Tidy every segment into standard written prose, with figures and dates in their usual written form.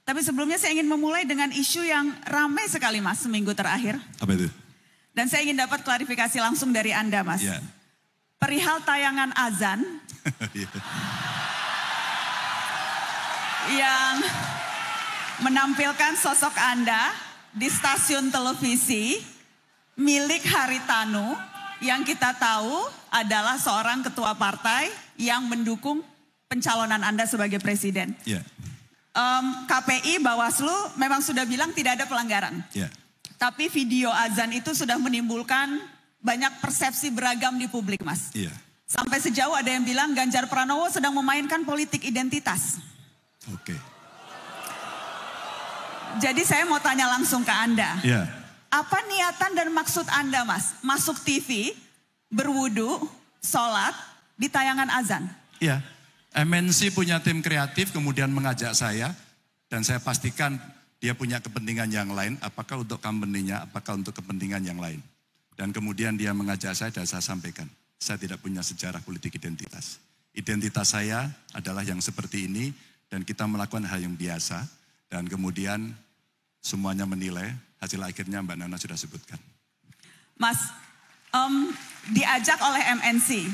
Tapi sebelumnya saya ingin memulai dengan isu yang ramai sekali Mas seminggu terakhir. Apa itu? Dan saya ingin dapat klarifikasi langsung dari Anda Mas. Ya. Perihal tayangan azan yang menampilkan sosok Anda di stasiun televisi milik Haritanu yang kita tahu adalah seorang ketua partai yang mendukung pencalonan Anda sebagai presiden. Ya. KPI, Bawaslu memang sudah bilang tidak ada pelanggaran. Ya. Tapi video azan itu sudah menimbulkan banyak persepsi beragam di publik, Mas. Iya. Sampai sejauh ada yang bilang Ganjar Pranowo sedang memainkan politik identitas. Oke. Jadi saya mau tanya langsung ke Anda. Iya. Apa niatan dan maksud Anda, Mas? Masuk TV, berwudu, sholat, di tayangan azan? Iya. MNC punya tim kreatif kemudian mengajak saya dan saya pastikan dia punya kepentingan yang lain, apakah untuk company-nya, apakah untuk kepentingan yang lain. Dan kemudian dia mengajak saya dan saya sampaikan, saya tidak punya sejarah politik identitas. Identitas saya adalah yang seperti ini dan kita melakukan hal yang biasa dan kemudian semuanya menilai, hasil akhirnya Mbak Nana sudah sebutkan. Mas, diajak oleh MNC.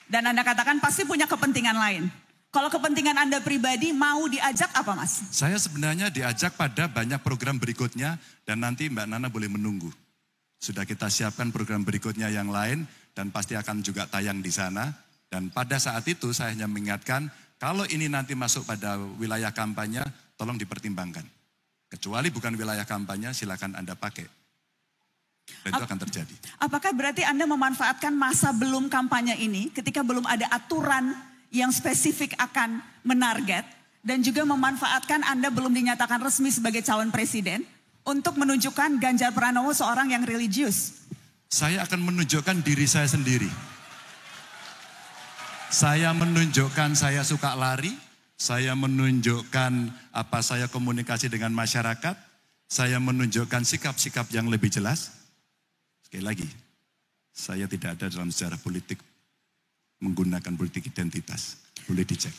Dan Anda katakan pasti punya kepentingan lain. Kalau kepentingan Anda pribadi mau diajak apa Mas? Saya sebenarnya diajak pada banyak program berikutnya dan nanti Mbak Nana boleh menunggu. Sudah kita siapkan program berikutnya yang lain dan pasti akan juga tayang di sana. Dan pada saat itu saya hanya mengingatkan kalau ini nanti masuk pada wilayah kampanye tolong dipertimbangkan. Kecuali bukan wilayah kampanye silakan Anda pakai. Dan itu akan terjadi. Apakah berarti Anda memanfaatkan masa belum kampanye ini ketika belum ada aturan yang spesifik akan menarget dan juga memanfaatkan Anda belum dinyatakan resmi sebagai calon presiden untuk menunjukkan Ganjar Pranowo seorang yang religius? Saya akan menunjukkan diri saya sendiri. Saya menunjukkan saya suka lari, saya menunjukkan apa saya komunikasi dengan masyarakat, saya menunjukkan sikap-sikap yang lebih jelas. Sekali lagi, saya tidak ada dalam sejarah politik menggunakan politik identitas. Boleh dicek.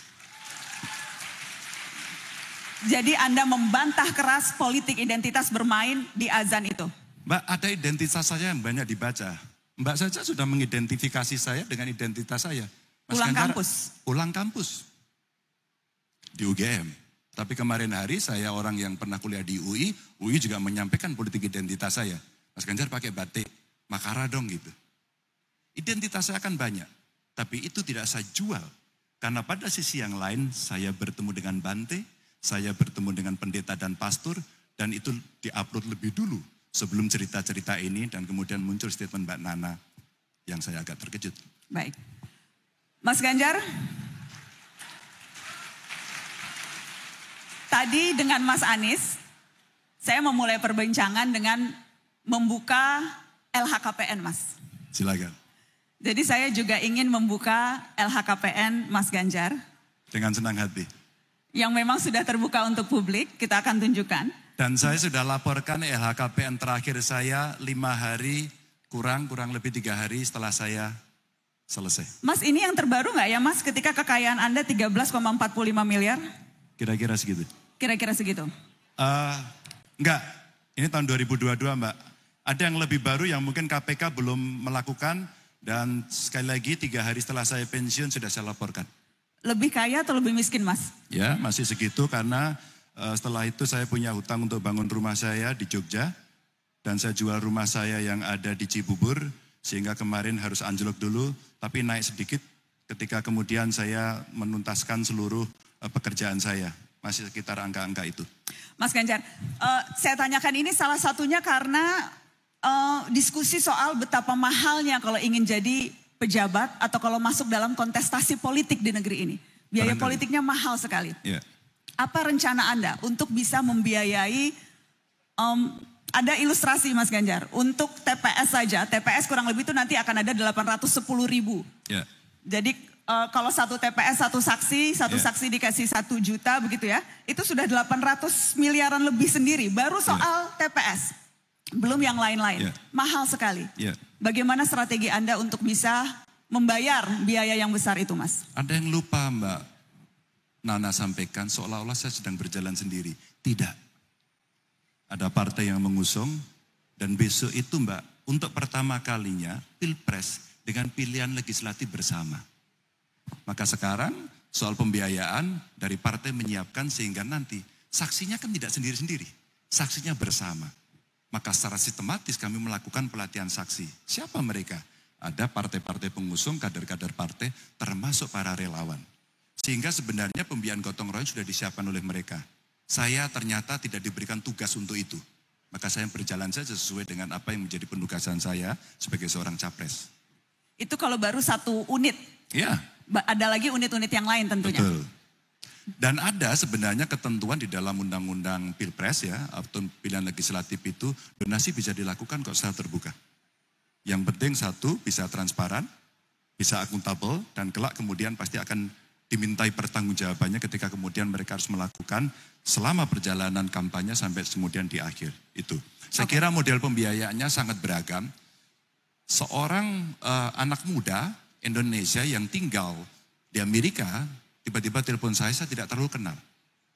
Jadi Anda membantah keras politik identitas bermain di azan itu? Mbak, ada identitas saya yang banyak dibaca. Mbak saja sudah mengidentifikasi saya dengan identitas saya. Pulang kampus? Pulang kampus. Di UGM. Tapi kemarin hari saya orang yang pernah kuliah di UI juga menyampaikan politik identitas saya. Mas Ganjar pakai batik, makara dong gitu. Identitas saya akan banyak, tapi itu tidak saya jual. Karena pada sisi yang lain, saya bertemu dengan Bante, saya bertemu dengan pendeta dan pastor, dan itu diupload lebih dulu sebelum cerita-cerita ini, dan kemudian muncul statement Mbak Nana yang saya agak terkejut. Baik. Mas Ganjar, tadi dengan Mas Anies, saya memulai perbincangan dengan membuka LHKPN, Mas. Silakan. Jadi saya juga ingin membuka LHKPN Mas Ganjar. Dengan senang hati. Yang memang sudah terbuka untuk publik, kita akan tunjukkan. Dan saya sudah laporkan LHKPN terakhir saya 5 hari, kurang lebih 3 hari setelah saya selesai. Mas, ini yang terbaru nggak ya Mas, ketika kekayaan Anda 13,45 miliar? Kira-kira segitu. Kira-kira segitu. Enggak, ini tahun 2022 Mbak. Ada yang lebih baru yang mungkin KPK belum melakukan dan sekali lagi 3 hari setelah saya pensiun sudah saya laporkan. Lebih kaya atau lebih miskin Mas? Ya masih segitu karena setelah itu saya punya hutang untuk bangun rumah saya di Jogja. Dan saya jual rumah saya yang ada di Cibubur sehingga kemarin harus anjlok dulu tapi naik sedikit ketika kemudian saya menuntaskan seluruh pekerjaan saya. Masih sekitar angka-angka itu. Mas Ganjar, saya tanyakan ini salah satunya karena diskusi soal betapa mahalnya kalau ingin jadi pejabat atau kalau masuk dalam kontestasi politik di negeri ini. Biaya politiknya mahal sekali. Yeah. Apa rencana Anda untuk bisa membiayai, ada ilustrasi Mas Ganjar, untuk TPS saja, TPS kurang lebih itu nanti akan ada 810.000. Yeah. Jadi kalau satu TPS, satu saksi dikasih 1 juta begitu ya, itu sudah 800 miliaran lebih sendiri, baru soal TPS. Belum yang lain-lain, mahal sekali. Bagaimana strategi Anda untuk bisa membayar biaya yang besar itu Mas? Ada yang lupa Mbak Nana sampaikan seolah-olah saya sedang berjalan sendiri. Tidak. Ada partai yang mengusung dan besok itu Mbak, untuk pertama kalinya Pilpres dengan pilihan legislatif bersama. Maka sekarang soal pembiayaan dari partai menyiapkan sehingga nanti saksinya kan tidak sendiri-sendiri. Saksinya bersama. Maka secara sistematis kami melakukan pelatihan saksi. Siapa mereka? Ada partai-partai pengusung, kader-kader partai, termasuk para relawan. Sehingga sebenarnya pembiayaan gotong royong sudah disiapkan oleh mereka. Saya ternyata tidak diberikan tugas untuk itu. Maka saya berjalan saja sesuai dengan apa yang menjadi penugasan saya sebagai seorang capres. Itu kalau baru satu unit. Ya. Ada lagi unit-unit yang lain tentunya. Betul. Dan ada sebenarnya ketentuan di dalam undang-undang Pilpres ya, atau pilihan legislatif itu donasi bisa dilakukan kok secara terbuka. Yang penting satu, bisa transparan, bisa akuntabel, dan kelak kemudian pasti akan dimintai pertanggungjawabannya ketika kemudian mereka harus melakukan selama perjalanan kampanye sampai kemudian di akhir. Itu. Saya kira model pembiayaannya sangat beragam. Seorang anak muda Indonesia yang tinggal di Amerika, tiba-tiba telepon saya tidak terlalu kenal.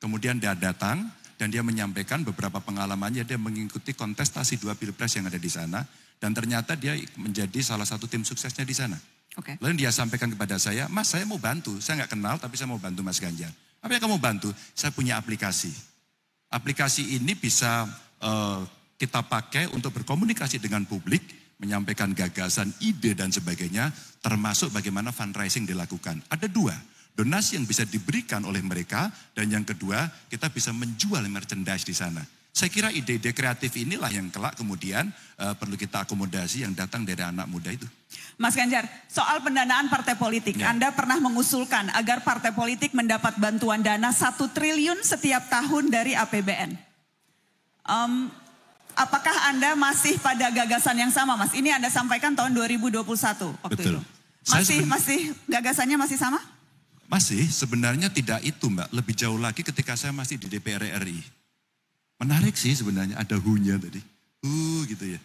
Kemudian dia datang dan dia menyampaikan beberapa pengalamannya, dia mengikuti kontestasi 2 pilpres yang ada di sana. Dan ternyata dia menjadi salah satu tim suksesnya di sana. Okay. Lalu dia sampaikan kepada saya, Mas saya mau bantu, saya nggak kenal tapi saya mau bantu Mas Ganjar. Apa yang kamu bantu? Saya punya aplikasi. Aplikasi ini bisa kita pakai untuk berkomunikasi dengan publik, menyampaikan gagasan, ide dan sebagainya, termasuk bagaimana fundraising dilakukan. Ada 2, donasi yang bisa diberikan oleh mereka, dan yang kedua kita bisa menjual merchandise di sana. Saya kira ide-ide kreatif inilah yang kelak kemudian perlu kita akomodasi yang datang dari anak muda itu. Mas Ganjar, soal pendanaan partai politik, ya. Anda pernah mengusulkan agar partai politik mendapat bantuan dana 1 triliun setiap tahun dari APBN. Apakah Anda masih pada gagasan yang sama, Mas? Ini Anda sampaikan tahun 2021 waktu Betul. itu. Masih gagasannya masih sama? Masih, sebenarnya tidak itu Mbak. Lebih jauh lagi ketika saya masih di DPR RI. Menarik sih sebenarnya, ada hu-nya tadi. Gitu ya.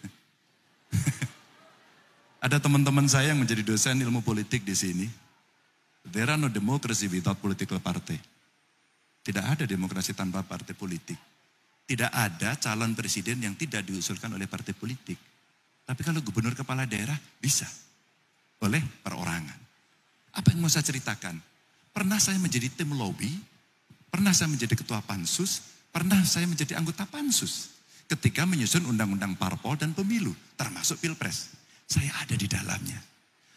Ada teman-teman saya yang menjadi dosen ilmu politik di sini. There are no democracy without political party. Tidak ada demokrasi tanpa partai politik. Tidak ada calon presiden yang tidak diusulkan oleh partai politik. Tapi kalau gubernur kepala daerah bisa. Oleh perorangan. Apa yang mau saya ceritakan? Pernah saya menjadi tim lobby. Pernah saya menjadi ketua pansus. Pernah saya menjadi anggota pansus ketika menyusun undang-undang parpol dan pemilu, termasuk pilpres. Saya ada di dalamnya.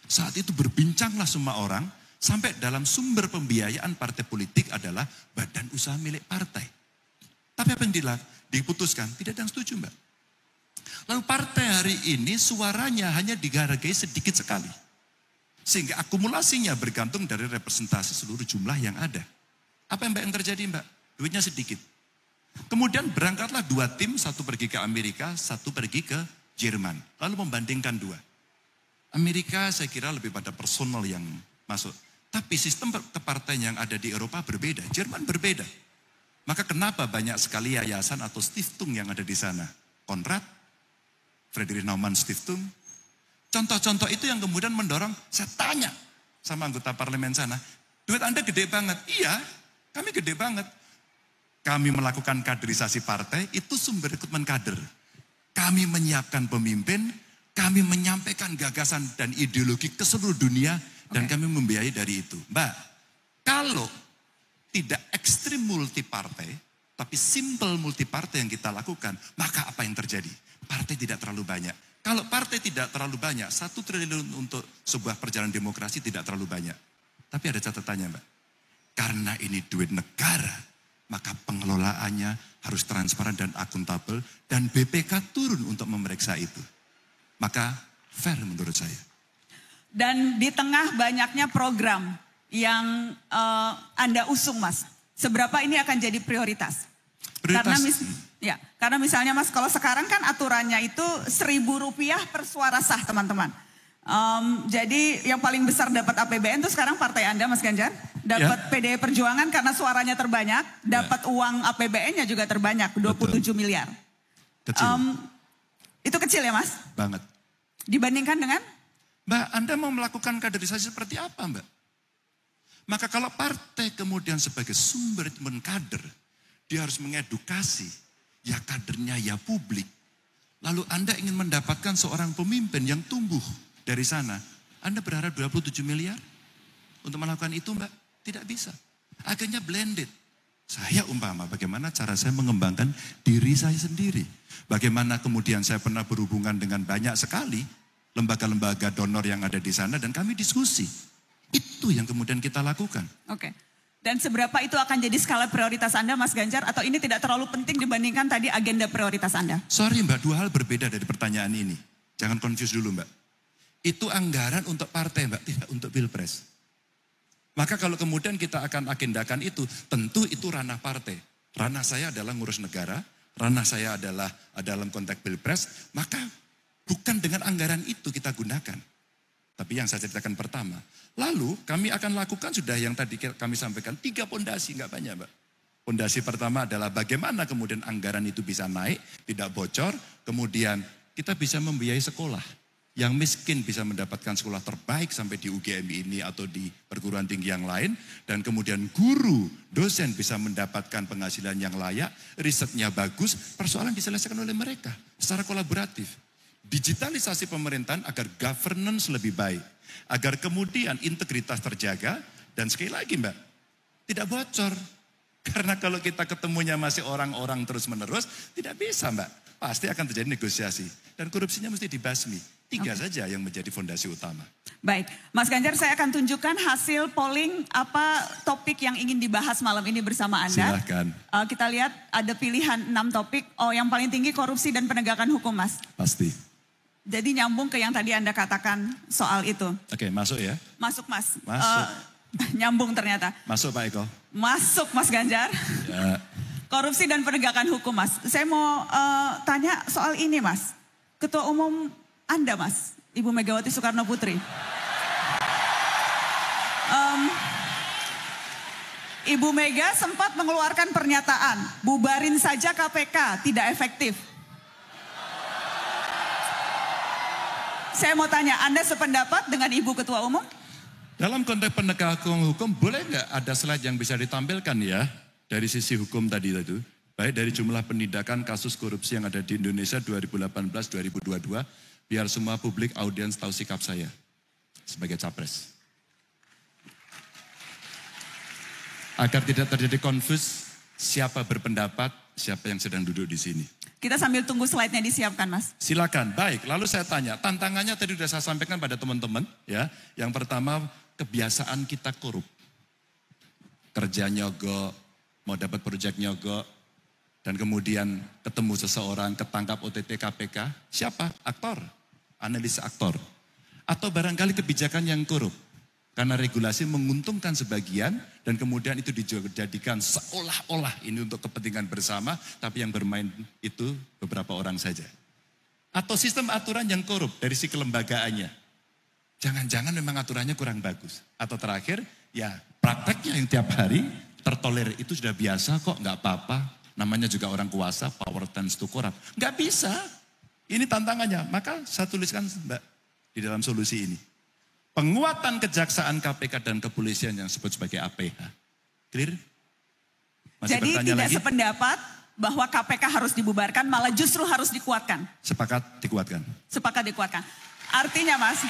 Saat itu berbincanglah semua orang, sampai dalam sumber pembiayaan partai politik adalah badan usaha milik partai. Tapi apa yang diputuskan? Tidak ada yang setuju Mbak. Lalu partai hari ini suaranya hanya dihargai sedikit sekali. Sehingga akumulasinya bergantung dari representasi seluruh jumlah yang ada. Apa yang terjadi Mbak? Duitnya sedikit. Kemudian berangkatlah 2 tim, satu pergi ke Amerika, satu pergi ke Jerman. Lalu membandingkan 2. Amerika saya kira lebih pada personal yang masuk. Tapi sistem kepartaian yang ada di Eropa berbeda, Jerman berbeda. Maka kenapa banyak sekali yayasan atau stiftung yang ada di sana? Konrad, Friedrich Naumann Stiftung. Contoh-contoh itu yang kemudian mendorong, saya tanya sama anggota parlemen sana, duit Anda gede banget. Iya, kami gede banget. Kami melakukan kaderisasi partai, itu sumber rekrutmen kader. Kami menyiapkan pemimpin, kami menyampaikan gagasan dan ideologi ke seluruh dunia, dan kami membiayai dari itu. Mbak, kalau tidak ekstrim multi partai, tapi simple multi partai yang kita lakukan, maka apa yang terjadi? Partai tidak terlalu banyak. Kalau partai tidak terlalu banyak, 1 triliun untuk sebuah perjalanan demokrasi tidak terlalu banyak. Tapi ada catatannya Mbak, karena ini duit negara, maka pengelolaannya harus transparan dan akuntabel, dan BPK turun untuk memeriksa itu. Maka fair menurut saya. Dan di tengah banyaknya program yang Anda usung Mas, seberapa ini akan jadi prioritas? Karena misalnya Mas, kalau sekarang kan aturannya itu Rp1.000 per suara sah teman-teman. Jadi yang paling besar dapat APBN itu sekarang partai Anda Mas Ganjar. Dapat PDI Perjuangan karena suaranya terbanyak. Dapat uang APBN-nya juga terbanyak, 27 miliar. Kecil. Itu kecil ya Mas? Banget. Dibandingkan dengan? Mbak, Anda mau melakukan kaderisasi seperti apa Mbak? Maka kalau partai kemudian sebagai sumber kader, dia harus mengedukasi, ya kadernya, ya publik. Lalu Anda ingin mendapatkan seorang pemimpin yang tumbuh dari sana. Anda berharap 27 miliar untuk melakukan itu, Mbak? Tidak bisa. Akhirnya blended. Saya umpama bagaimana cara saya mengembangkan diri saya sendiri. Bagaimana kemudian saya pernah berhubungan dengan banyak sekali lembaga-lembaga donor yang ada di sana dan kami diskusi. Itu yang kemudian kita lakukan. Oke. Dan seberapa itu akan jadi skala prioritas Anda, Mas Ganjar? Atau ini tidak terlalu penting dibandingkan tadi agenda prioritas Anda? Sorry Mbak, dua hal berbeda dari pertanyaan ini. Jangan confuse dulu Mbak. Itu anggaran untuk partai Mbak, tidak untuk pilpres. Maka kalau kemudian kita akan agendakan itu, tentu itu ranah partai. Ranah saya adalah ngurus negara, ranah saya adalah dalam konteks pilpres, maka bukan dengan anggaran itu kita gunakan. Tapi yang saya ceritakan pertama. Lalu kami akan lakukan sudah yang tadi kami sampaikan 3 pondasi, enggak banyak Mbak. Pondasi pertama adalah bagaimana kemudian anggaran itu bisa naik, tidak bocor, kemudian kita bisa membiayai sekolah. Yang miskin bisa mendapatkan sekolah terbaik sampai di UGM ini atau di perguruan tinggi yang lain. Dan kemudian guru, dosen bisa mendapatkan penghasilan yang layak, risetnya bagus, persoalan diselesaikan oleh mereka secara kolaboratif. Digitalisasi pemerintahan agar governance lebih baik. Agar kemudian integritas terjaga dan sekali lagi Mbak, tidak bocor. Karena kalau kita ketemunya masih orang-orang terus-menerus, tidak bisa Mbak. Pasti akan terjadi negosiasi. Dan korupsinya mesti dibasmi. 3 saja yang menjadi fondasi utama. Baik, Mas Ganjar saya akan tunjukkan hasil polling apa topik yang ingin dibahas malam ini bersama Anda. Silahkan. Kita lihat ada pilihan 6 topik. Oh, yang paling tinggi korupsi dan penegakan hukum, Mas. Pasti. Jadi nyambung ke yang tadi Anda katakan soal itu. Oke, masuk ya. Masuk, Mas. Masuk. Nyambung ternyata. Masuk Pak Eko. Masuk, Mas Ganjar. Ya. Korupsi dan penegakan hukum, Mas. Saya mau tanya soal ini, Mas. Ketua Umum Anda, Mas, Ibu Megawati Soekarno Putri. Ibu Mega sempat mengeluarkan pernyataan, bubarin saja KPK, tidak efektif. Saya mau tanya, Anda sependapat dengan Ibu Ketua Umum? Dalam konteks penegakan hukum, boleh nggak ada slide yang bisa ditampilkan ya? Dari sisi hukum tadi itu. Baik dari jumlah penindakan kasus korupsi yang ada di Indonesia 2018-2022. Biar semua publik audiens tahu sikap saya sebagai capres. Agar tidak terjadi konfus siapa berpendapat, siapa yang sedang duduk di sini. Kita sambil tunggu slide-nya disiapkan, Mas. Silakan. Baik, lalu saya tanya, tantangannya tadi sudah saya sampaikan pada teman-teman ya. Yang pertama, kebiasaan kita korup. Kerja nyogok, mau dapat proyek nyogok, dan kemudian ketemu seseorang, ketangkap OTT KPK, siapa? Aktor. Analis aktor. Atau barangkali kebijakan yang korup. Karena regulasi menguntungkan sebagian dan kemudian itu dijadikan seolah-olah ini untuk kepentingan bersama, tapi yang bermain itu beberapa orang saja. Atau sistem aturan yang korup dari si kelembagaannya. Jangan-jangan memang aturannya kurang bagus. Atau terakhir, ya prakteknya yang tiap hari tertolerir itu sudah biasa kok, nggak apa-apa. Namanya juga orang kuasa, power tends to corrupt. Nggak bisa. Ini tantangannya, maka saya tuliskan Mbak di dalam solusi ini. Penguatan kejaksaan KPK dan kepolisian yang disebut sebagai APH. Clear? Masih Jadi tidak lagi? sependapat bahwa KPK harus dibubarkan, malah justru harus dikuatkan. Sepakat dikuatkan. Sepakat dikuatkan. Artinya Mas,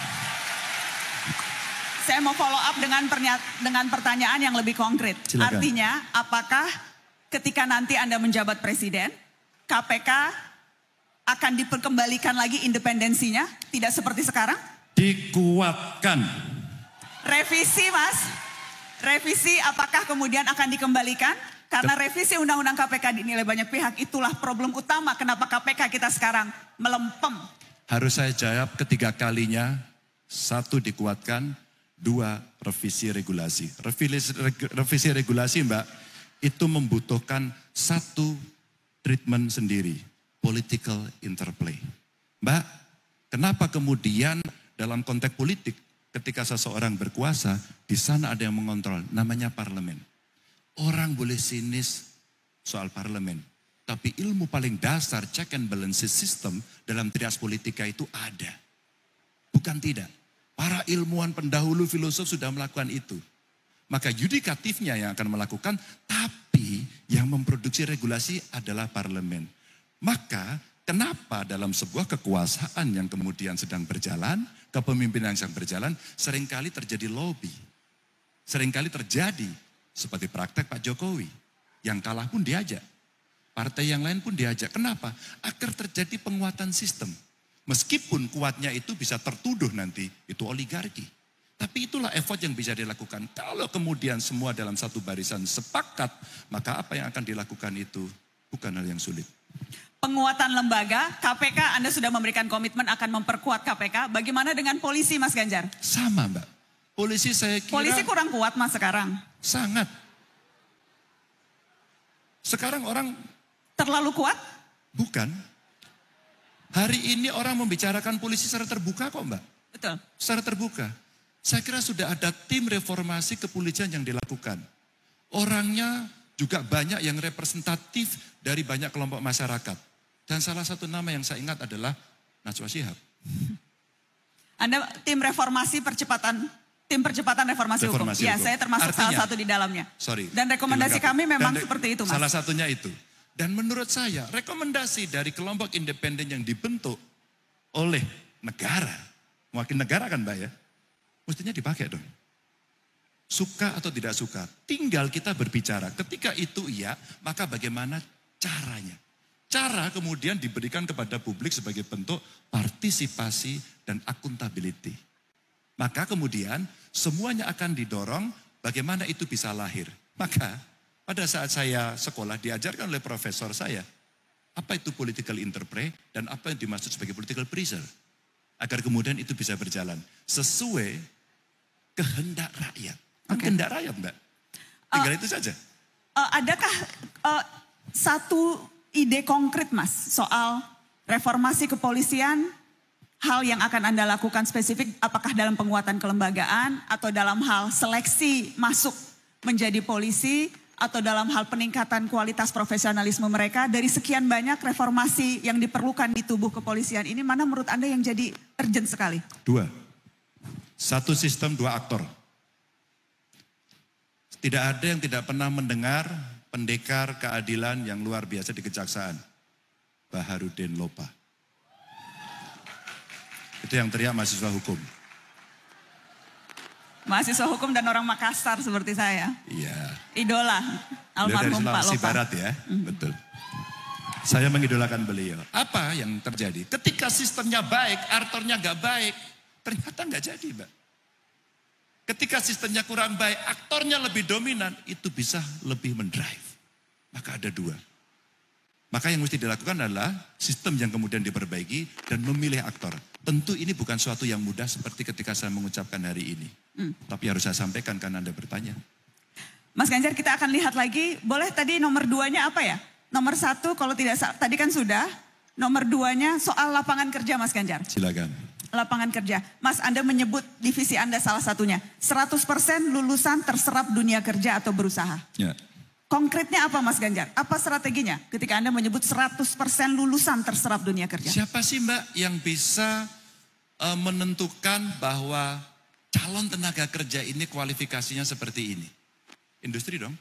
saya mau follow up dengan pertanyaan yang lebih konkret. Silakan. Artinya apakah ketika nanti Anda menjabat presiden, KPK akan diperkembalikan lagi independensinya? Tidak seperti sekarang? Dikuatkan. Revisi Mas, revisi apakah kemudian akan dikembalikan? Karena revisi undang-undang KPK dinilai banyak pihak, itulah problem utama kenapa KPK kita sekarang melempem. Harus saya jawab ketiga kalinya, 1 dikuatkan, 2 revisi regulasi. Revisi regulasi Mbak, itu membutuhkan 1 treatment sendiri. Political interplay. Mbak, kenapa kemudian dalam konteks politik ketika seseorang berkuasa, di sana ada yang mengontrol, namanya parlemen. Orang boleh sinis soal parlemen, tapi ilmu paling dasar check and balances system dalam trias politika itu ada. Bukan tidak. Para ilmuwan pendahulu filosof sudah melakukan itu. Maka yudikatifnya yang akan melakukan, tapi yang memproduksi regulasi adalah parlemen. Maka kenapa dalam sebuah kekuasaan yang kemudian sedang berjalan, kepemimpinan yang sedang berjalan, seringkali terjadi lobby. Seringkali terjadi seperti praktek Pak Jokowi. Yang kalah pun diajak. Partai yang lain pun diajak. Kenapa? Agar terjadi penguatan sistem. Meskipun kuatnya itu bisa tertuduh nanti, itu oligarki. Tapi itulah effort yang bisa dilakukan. Kalau kemudian semua dalam satu barisan sepakat, maka apa yang akan dilakukan itu bukan hal yang sulit. Penguatan lembaga, KPK Anda sudah memberikan komitmen akan memperkuat KPK. Bagaimana dengan polisi Mas Ganjar? Sama Mbak. Polisi saya kira... Polisi kurang kuat Mas sekarang. Sangat. Sekarang orang... Terlalu kuat? Bukan. Hari ini orang membicarakan polisi secara terbuka kok Mbak. Betul. Secara terbuka. Saya kira sudah ada tim reformasi kepolisian yang dilakukan. Orangnya juga banyak yang representatif dari banyak kelompok masyarakat. Dan salah satu nama yang saya ingat adalah Najwa Shihab. Anda tim reformasi percepatan reformasi hukum. Ya, saya termasuk salah satu di dalamnya. Sorry. Dan rekomendasi kami memang seperti itu Mas. Salah satunya itu. Dan menurut saya rekomendasi dari kelompok independen yang dibentuk oleh negara. Mewakili negara kan Mbak ya. Mestinya dipakai dong. Suka atau tidak suka, tinggal kita berbicara. Ketika itu iya, maka bagaimana caranya? Cara kemudian diberikan kepada publik sebagai bentuk partisipasi dan akuntability. Maka kemudian semuanya akan didorong bagaimana itu bisa lahir. Maka pada saat saya sekolah diajarkan oleh profesor saya, apa itu political interplay dan apa yang dimaksud sebagai political pressure. Agar kemudian itu bisa berjalan sesuai kehendak rakyat. Kehendak rakyat Mbak. Tinggal itu saja. Adakah satu ide konkret Mas soal reformasi kepolisian, hal yang akan Anda lakukan spesifik apakah dalam penguatan kelembagaan atau dalam hal seleksi masuk menjadi polisi atau dalam hal peningkatan kualitas profesionalisme mereka dari sekian banyak reformasi yang diperlukan di tubuh kepolisian ini, mana menurut Anda yang jadi urgent sekali? Dua. Satu sistem, dua aktor. Tidak ada yang tidak pernah mendengar pendekar keadilan yang luar biasa di Kejaksaan. Baharudin Lopa. Itu yang teriak mahasiswa hukum. Mahasiswa hukum dan orang Makassar seperti saya. Iya. Idola almarhum Pak Sulawesi Lopa. Barat ya, betul. Saya mengidolakan beliau. Apa yang terjadi? Ketika sistemnya baik, aktornya nggak baik, ternyata nggak jadi, Mbak. Ketika sistemnya kurang baik, aktornya lebih dominan, itu bisa lebih mendrive. Maka ada dua. Maka yang mesti dilakukan adalah sistem yang kemudian diperbaiki dan memilih aktor. Tentu ini bukan suatu yang mudah seperti ketika saya mengucapkan hari ini. Tapi harus saya sampaikan karena Anda bertanya. Mas Ganjar, kita akan lihat lagi. Boleh tadi nomor 2-nya apa ya? Nomor 1 kalau tidak tadi kan sudah. Nomor 2-nya soal lapangan kerja Mas Ganjar. Silakan. Lapangan kerja. Mas, Anda menyebut divisi Anda salah satunya. 100% lulusan terserap dunia kerja atau berusaha. Ya. Konkretnya apa Mas Ganjar? Apa strateginya ketika Anda menyebut 100% lulusan terserap dunia kerja? Siapa sih Mbak yang bisa menentukan bahwa calon tenaga kerja ini kualifikasinya seperti ini? Industri dong.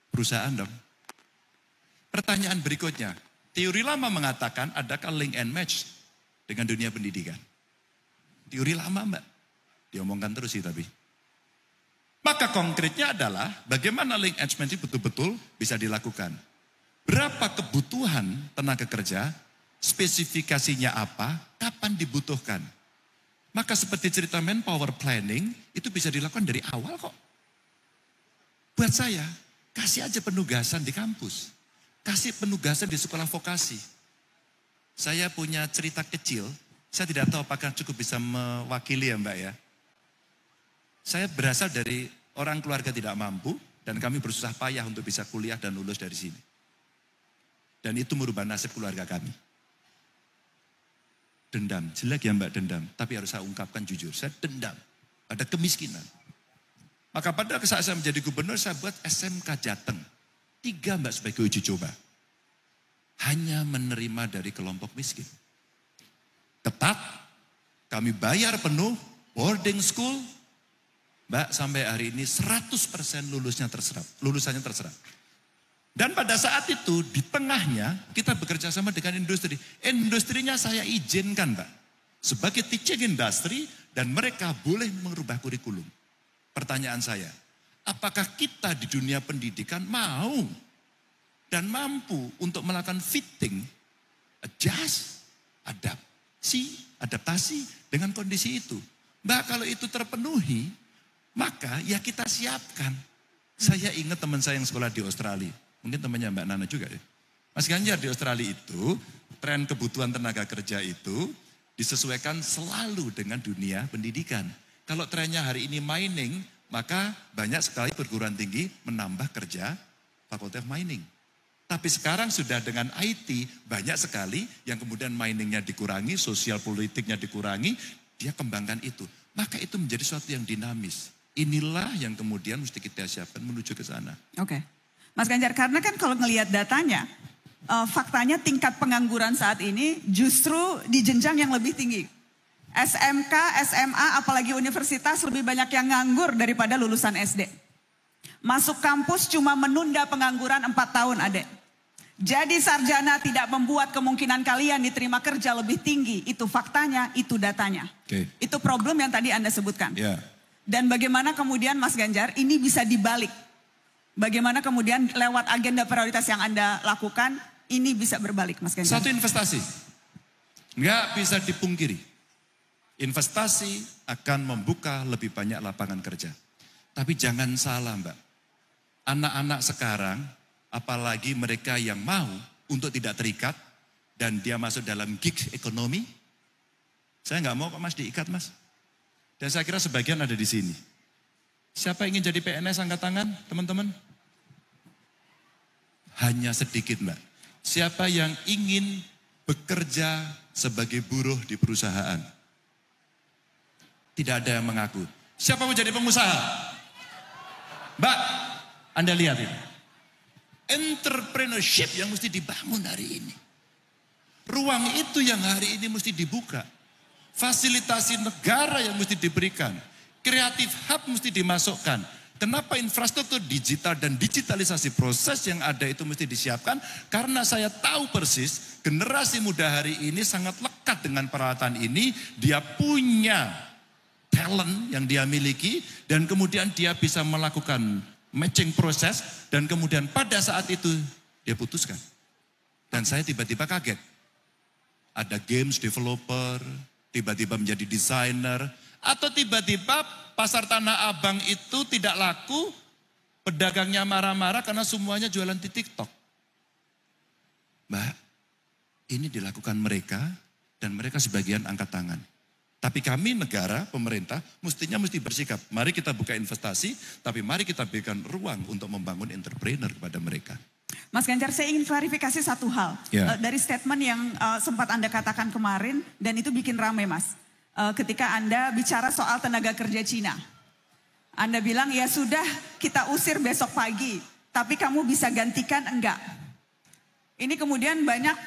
Perusahaan dong. Pertanyaan berikutnya. Teori lama mengatakan adakah link and match dengan dunia pendidikan? Teori lama Mbak. Diomongkan terus sih tapi. Maka konkretnya adalah bagaimana link engagement ini betul-betul bisa dilakukan. Berapa kebutuhan tenaga kerja, spesifikasinya apa, kapan dibutuhkan. Maka seperti cerita manpower planning, itu bisa dilakukan dari awal kok. Buat saya, kasih aja penugasan di kampus. Kasih penugasan di sekolah vokasi. Saya punya cerita kecil, saya tidak tahu apakah cukup bisa mewakili ya Mbak ya. Saya berasal dari orang keluarga tidak mampu dan kami bersusah payah untuk bisa kuliah dan lulus dari sini. Dan itu merubah nasib keluarga kami. Dendam, jelek ya Mbak dendam, tapi harus saya ungkapkan jujur, saya dendam pada kemiskinan. Maka pada saat saya menjadi gubernur saya buat SMK Jateng. 3 Mbak sebagai uji coba. Hanya menerima dari kelompok miskin. Ketat, kami bayar penuh, boarding school, Mbak, sampai hari ini 100% lulusannya terserap. Dan pada saat itu di tengahnya kita bekerja sama dengan industri. Industrinya saya izinkan, Mbak, sebagai teaching industry dan mereka boleh merubah kurikulum. Pertanyaan saya, apakah kita di dunia pendidikan mau dan mampu untuk melakukan fitting, adjust, adaptasi dengan kondisi itu? Mbak, kalau itu terpenuhi, maka ya kita siapkan. Saya ingat teman saya yang sekolah di Australia. Mungkin temannya Mbak Nana juga ya. Mas Ganjar, di Australia itu, tren kebutuhan tenaga kerja itu disesuaikan selalu dengan dunia pendidikan. Kalau trennya hari ini mining, maka banyak sekali perguruan tinggi menambah kerja fakultas mining. Tapi sekarang sudah dengan IT, banyak sekali yang kemudian miningnya dikurangi, sosial politiknya dikurangi, dia kembangkan itu. Maka itu menjadi sesuatu yang dinamis. Inilah yang kemudian mesti kita siapkan menuju ke sana. Oke. Mas Ganjar, karena kan kalau ngelihat datanya, faktanya tingkat pengangguran saat ini justru di jenjang yang lebih tinggi. SMK, SMA, apalagi universitas lebih banyak yang nganggur daripada lulusan SD. Masuk kampus cuma menunda pengangguran 4 tahun, adek. Jadi sarjana tidak membuat kemungkinan kalian diterima kerja lebih tinggi. Itu faktanya, itu datanya. Okay. Itu problem yang tadi Anda sebutkan. Yeah. Dan bagaimana kemudian Mas Ganjar ini bisa dibalik. Bagaimana kemudian lewat agenda prioritas yang Anda lakukan, ini bisa berbalik, Mas Ganjar. Satu, investasi. Nggak bisa dipungkiri. Investasi akan membuka lebih banyak lapangan kerja. Tapi jangan salah, Mbak. Anak-anak sekarang, apalagi mereka yang mau untuk tidak terikat, dan dia masuk dalam gig ekonomi, saya nggak mau kok Mas diikat, Mas. Dan saya kira sebagian ada di sini. Siapa ingin jadi PNS, angkat tangan, teman-teman? Hanya sedikit, Mbak. Siapa yang ingin bekerja sebagai buruh di perusahaan? Tidak ada yang mengaku. Siapa mau jadi pengusaha? Mbak, Anda lihat ini. Entrepreneurship yang mesti dibangun hari ini. Ruang itu yang hari ini mesti dibuka. Fasilitasi negara yang mesti diberikan. Kreatif hub mesti dimasukkan. Kenapa infrastruktur digital dan digitalisasi proses yang ada itu mesti disiapkan? Karena saya tahu persis generasi muda hari ini sangat lekat dengan peralatan ini. Dia punya talent yang dia miliki dan kemudian dia bisa melakukan matching proses dan kemudian pada saat itu dia putuskan. Dan saya tiba-tiba kaget. Ada games developer, tiba-tiba menjadi desainer, atau tiba-tiba pasar Tanah Abang itu tidak laku, pedagangnya marah-marah karena semuanya jualan di TikTok. Mbak, ini dilakukan mereka dan mereka sebagian angkat tangan. Tapi kami negara, pemerintah mesti bersikap. Mari kita buka investasi, tapi mari kita berikan ruang untuk membangun entrepreneur kepada mereka. Mas Ganjar, saya ingin klarifikasi satu hal. Dari statement yang sempat Anda katakan kemarin dan itu bikin rame, Mas. Ketika Anda bicara soal tenaga kerja Cina. Anda bilang ya sudah kita usir besok pagi. Tapi kamu bisa gantikan enggak. Ini kemudian banyak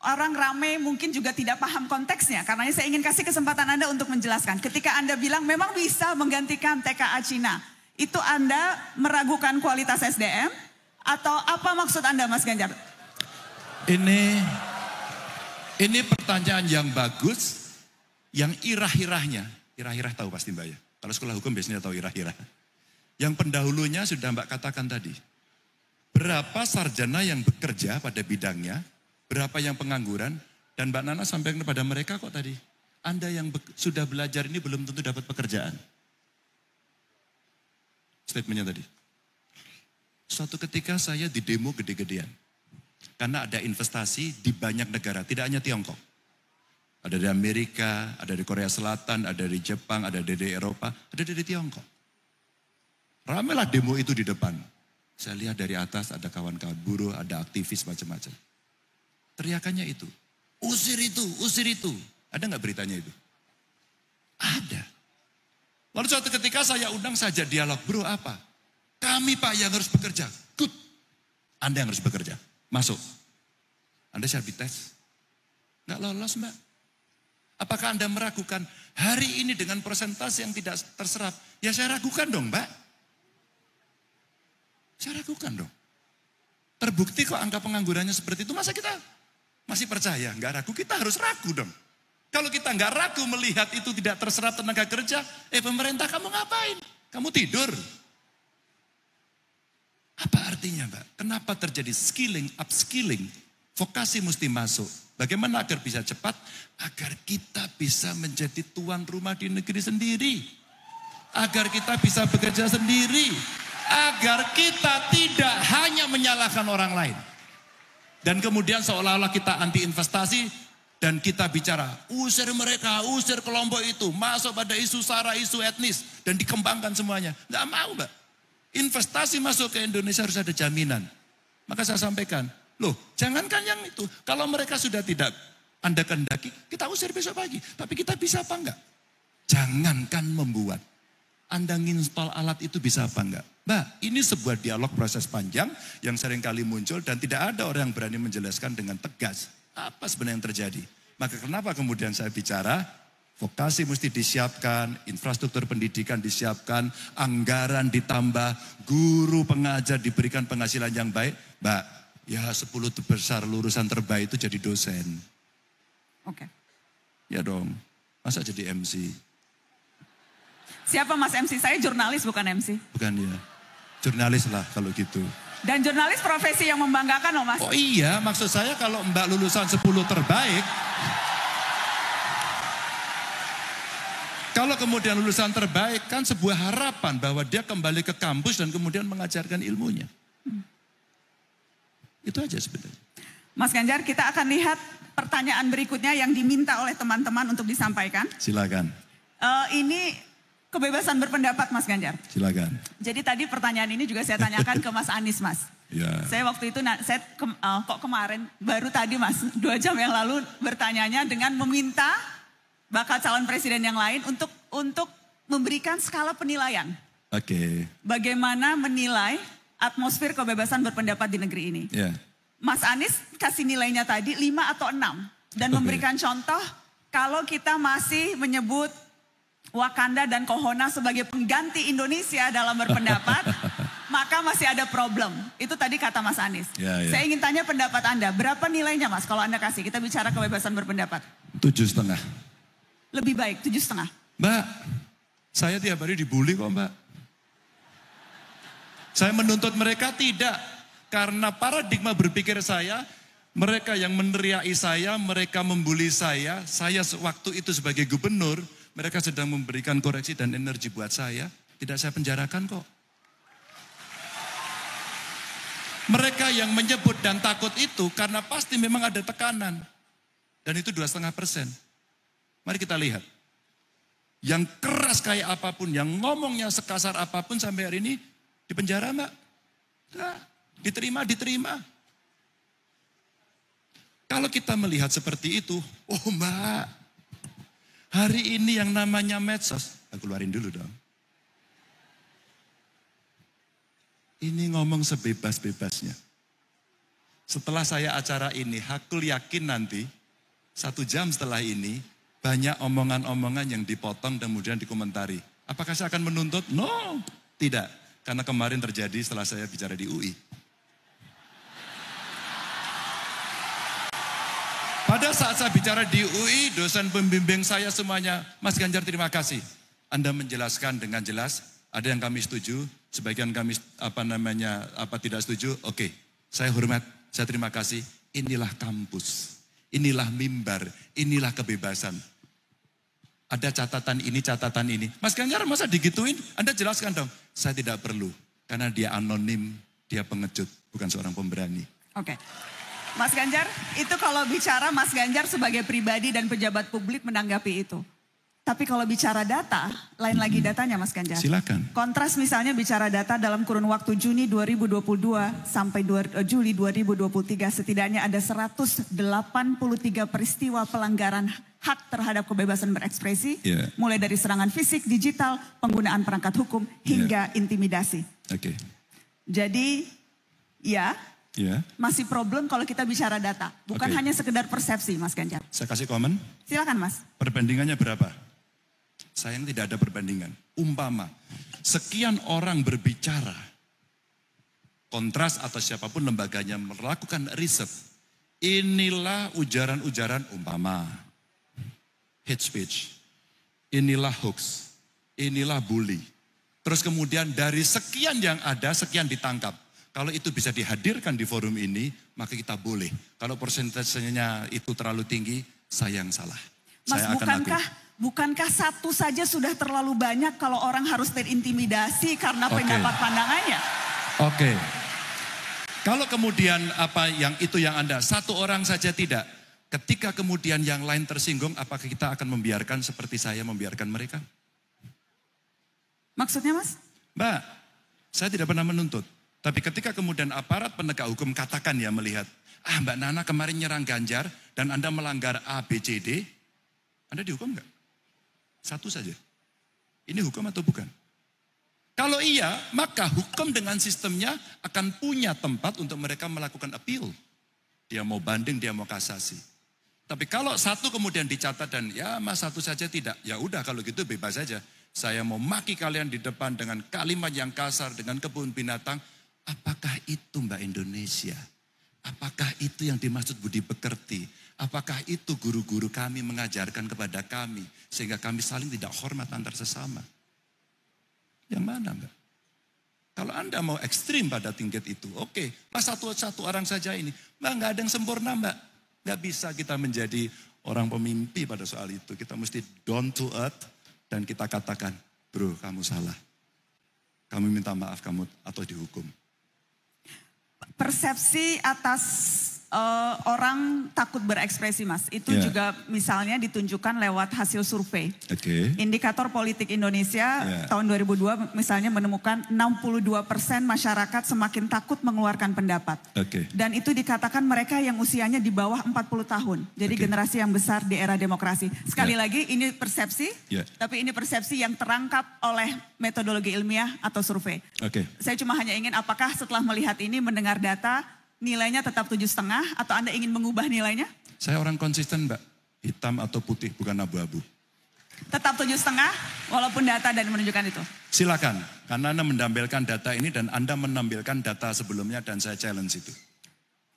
orang rame mungkin juga tidak paham konteksnya. Karena saya ingin kasih kesempatan Anda untuk menjelaskan. Ketika Anda bilang memang bisa menggantikan TKA Cina. Itu Anda meragukan kualitas SDM? Atau apa maksud Anda, Mas Ganjar? Ini pertanyaan yang bagus. Yang irah-irahnya, irah-irah tahu pasti Mbak ya. Kalau sekolah hukum biasanya tahu irah-irah. Yang pendahulunya sudah Mbak katakan tadi. Berapa sarjana yang bekerja pada bidangnya, berapa yang pengangguran, dan Mbak Nana sampaikan kepada mereka kok tadi. Anda yang sudah belajar ini belum tentu dapat pekerjaan. Statementnya tadi. Suatu ketika saya di demo gede-gedean. Karena ada investasi di banyak negara, tidak hanya Tiongkok. Ada dari Amerika, ada dari Korea Selatan, ada dari Jepang, ada dari Eropa, ada dari Tiongkok. Ramailah demo itu di depan. Saya lihat dari atas ada kawan-kawan buruh, ada aktivis macam-macam. Teriakannya itu, usir itu, usir itu. Ada nggak beritanya itu? Ada. Lalu suatu ketika saya undang saja dialog, bro apa? Kami Pak yang harus bekerja. Good. Anda yang harus bekerja. Masuk. Anda saya dites. Nggak lolos Mbak. Apakah Anda meragukan hari ini dengan persentase yang tidak terserap? Ya saya ragukan dong, Mbak. Saya ragukan dong. Terbukti kok angka penganggurannya seperti itu. Masa kita masih percaya? Nggak ragu, kita harus ragu dong. Kalau kita nggak ragu melihat itu tidak terserap tenaga kerja, pemerintah kamu ngapain? Kamu tidur. Apa artinya, Mbak? Kenapa terjadi skilling, upskilling? Vokasi mesti masuk. Bagaimana agar bisa cepat? Agar kita bisa menjadi tuan rumah di negeri sendiri. Agar kita bisa bekerja sendiri. Agar kita tidak hanya menyalahkan orang lain. Dan kemudian seolah-olah kita anti investasi dan kita bicara, usir mereka, usir kelompok itu, masuk pada isu sara, isu etnis dan dikembangkan semuanya. Nggak mau, Mbak. Investasi masuk ke Indonesia harus ada jaminan. Maka saya sampaikan, loh jangankan yang itu, kalau mereka sudah tidak Anda kehendaki, kita usir besok pagi. Tapi kita bisa apa enggak? Jangankan membuat. Anda nginstall alat itu bisa apa enggak? Mbak, ini sebuah dialog proses panjang yang seringkali muncul dan tidak ada orang yang berani menjelaskan dengan tegas. Apa sebenarnya yang terjadi? Maka kenapa kemudian saya bicara, vokasi mesti disiapkan, infrastruktur pendidikan disiapkan, anggaran ditambah, guru pengajar diberikan penghasilan yang baik. Mbak, ya 10 besar lulusan terbaik itu jadi dosen. Oke. Ya dong, masa jadi MC? Siapa Mas MC? Saya jurnalis bukan MC. Bukan ya, jurnalis lah kalau gitu. Dan jurnalis profesi yang membanggakan loh Mas. Oh iya, maksud saya kalau Mbak lulusan 10 terbaik, kalau kemudian lulusan terbaik kan sebuah harapan bahwa dia kembali ke kampus dan kemudian mengajarkan ilmunya. Itu aja sebenarnya. Mas Ganjar, kita akan lihat pertanyaan berikutnya yang diminta oleh teman-teman untuk disampaikan. Silakan. Ini kebebasan berpendapat Mas Ganjar. Silakan. Jadi tadi pertanyaan ini juga saya tanyakan ke Mas Anies Mas. Ya. Saya waktu itu, kok kemarin, baru tadi Mas, 2 jam yang lalu bertanyanya dengan meminta bakal calon presiden yang lain untuk memberikan skala penilaian. Oke. Bagaimana menilai atmosfer kebebasan berpendapat di negeri ini. Ya. Mas Anies kasih nilainya tadi 5 atau 6. Dan memberikan contoh kalau kita masih menyebut Wakanda dan Kohona sebagai pengganti Indonesia dalam berpendapat, maka masih ada problem. Itu tadi kata Mas Anies. Ya. Saya ingin tanya pendapat Anda, berapa nilainya Mas kalau Anda kasih? Kita bicara kebebasan berpendapat. 7,5. Lebih baik, 7,5. Mbak, saya tiap hari dibully kok Mbak. Saya menuntut mereka tidak. Karena paradigma berpikir saya, mereka yang meneriaki saya, mereka membuli saya waktu itu sebagai gubernur, mereka sedang memberikan koreksi dan energi buat saya. Tidak saya penjarakan kok. Mereka yang menyebut dan takut itu karena pasti memang ada tekanan. Dan itu 2,5%. Mari kita lihat. Yang keras kayak apapun, yang ngomongnya sekasar apapun sampai hari ini dipenjara Mbak. Nah, diterima. Kalau kita melihat seperti itu, oh Mbak, hari ini yang namanya medsos, aku keluarin dulu dong. Ini ngomong sebebas-bebasnya. Setelah saya acara ini, aku yakin nanti 1 jam setelah ini, banyak omongan-omongan yang dipotong dan kemudian dikomentari. Apakah saya akan menuntut? No, tidak. Karena kemarin terjadi setelah saya bicara di UI. Pada saat saya bicara di UI, dosen pembimbing saya semuanya, Mas Ganjar terima kasih. Anda menjelaskan dengan jelas, ada yang kami setuju, sebagian kami tidak setuju. Oke, saya hormat, saya terima kasih. Inilah kampus, inilah mimbar, inilah kebebasan. Ada catatan ini. Mas Ganjar masa digituin? Anda jelaskan dong. Saya tidak perlu, karena dia anonim, dia pengecut, bukan seorang pemberani. Oke. Mas Ganjar, itu kalau bicara Mas Ganjar sebagai pribadi dan pejabat publik menanggapi itu. Tapi kalau bicara data, lain lagi datanya Mas Ganjar. Silakan. Kontras misalnya bicara data dalam kurun waktu Juni 2022 sampai Juli 2023 setidaknya ada 183 peristiwa pelanggaran hak terhadap kebebasan berekspresi. Yeah. Mulai dari serangan fisik, digital, penggunaan perangkat hukum hingga intimidasi. Oke. Jadi ya Ya. Masih problem kalau kita bicara data. Bukan Oke. hanya sekedar persepsi, Mas Ganjar. Saya kasih komen. Silakan, Mas. Perbandingannya berapa? Sayang tidak ada perbandingan. Umpama sekian orang berbicara, Kontras atau siapapun lembaganya melakukan riset. Inilah ujaran-ujaran umpama. Hate speech. Inilah hoax. Inilah bully. Terus kemudian dari sekian yang ada, sekian ditangkap. Kalau itu bisa dihadirkan di forum ini, maka kita boleh. Kalau persentasenya itu terlalu tinggi, sayang salah. Mas, Saya akan akui. bukankah satu saja sudah terlalu banyak kalau orang harus terintimidasi karena Oke. pendapat pandangannya? Oke. Kalau kemudian apa yang itu yang Anda, satu orang saja tidak. Ketika kemudian yang lain tersinggung, apakah kita akan membiarkan seperti saya membiarkan mereka? Maksudnya, Mas? Mbak, saya tidak pernah menuntut. Tapi ketika kemudian aparat penegak hukum katakan ya melihat, Mbak Nana kemarin nyerang Ganjar dan Anda melanggar A, B, C, D, Anda dihukum nggak? Satu saja. Ini hukum atau bukan? Kalau iya, maka hukum dengan sistemnya akan punya tempat untuk mereka melakukan appeal. Dia mau banding, dia mau kasasi. Tapi kalau satu kemudian dicatat dan ya mas satu saja tidak, ya udah kalau gitu bebas saja. Saya mau maki kalian di depan dengan kalimat yang kasar, dengan kebun binatang. Apakah itu Mbak Indonesia? Apakah itu yang dimaksud budi pekerti? Apakah itu guru-guru kami mengajarkan kepada kami sehingga kami saling tidak hormat antar sesama? Yang mana Mbak? Kalau Anda mau ekstrim pada tingkat itu, oke. Mas satu orang saja ini. Mbak nggak ada yang sempurna Mbak. Nggak bisa kita menjadi orang pemimpi pada soal itu. Kita mesti down to earth dan kita katakan, bro kamu salah. Kami minta maaf kamu atau dihukum. Persepsi atas orang takut berekspresi, Mas. Itu Ya. juga misalnya ditunjukkan lewat hasil survei. Oke. Indikator Politik Indonesia Ya. tahun 2002 misalnya menemukan 62% masyarakat semakin takut mengeluarkan pendapat. Oke. Dan itu dikatakan mereka yang usianya di bawah 40 tahun. Jadi Oke. generasi yang besar di era demokrasi. Sekali Ya. lagi ini persepsi, Ya. tapi ini persepsi yang terangkap oleh metodologi ilmiah atau survei. Oke. Saya cuma hanya ingin apakah setelah melihat ini mendengar data nilainya tetap 7,5 atau Anda ingin mengubah nilainya? Saya orang konsisten Mbak. Hitam atau putih bukan abu-abu. Tetap 7,5 walaupun data dan menunjukkan itu. Silakan. Karena Anda menampilkan data ini dan Anda menampilkan data sebelumnya dan saya challenge itu.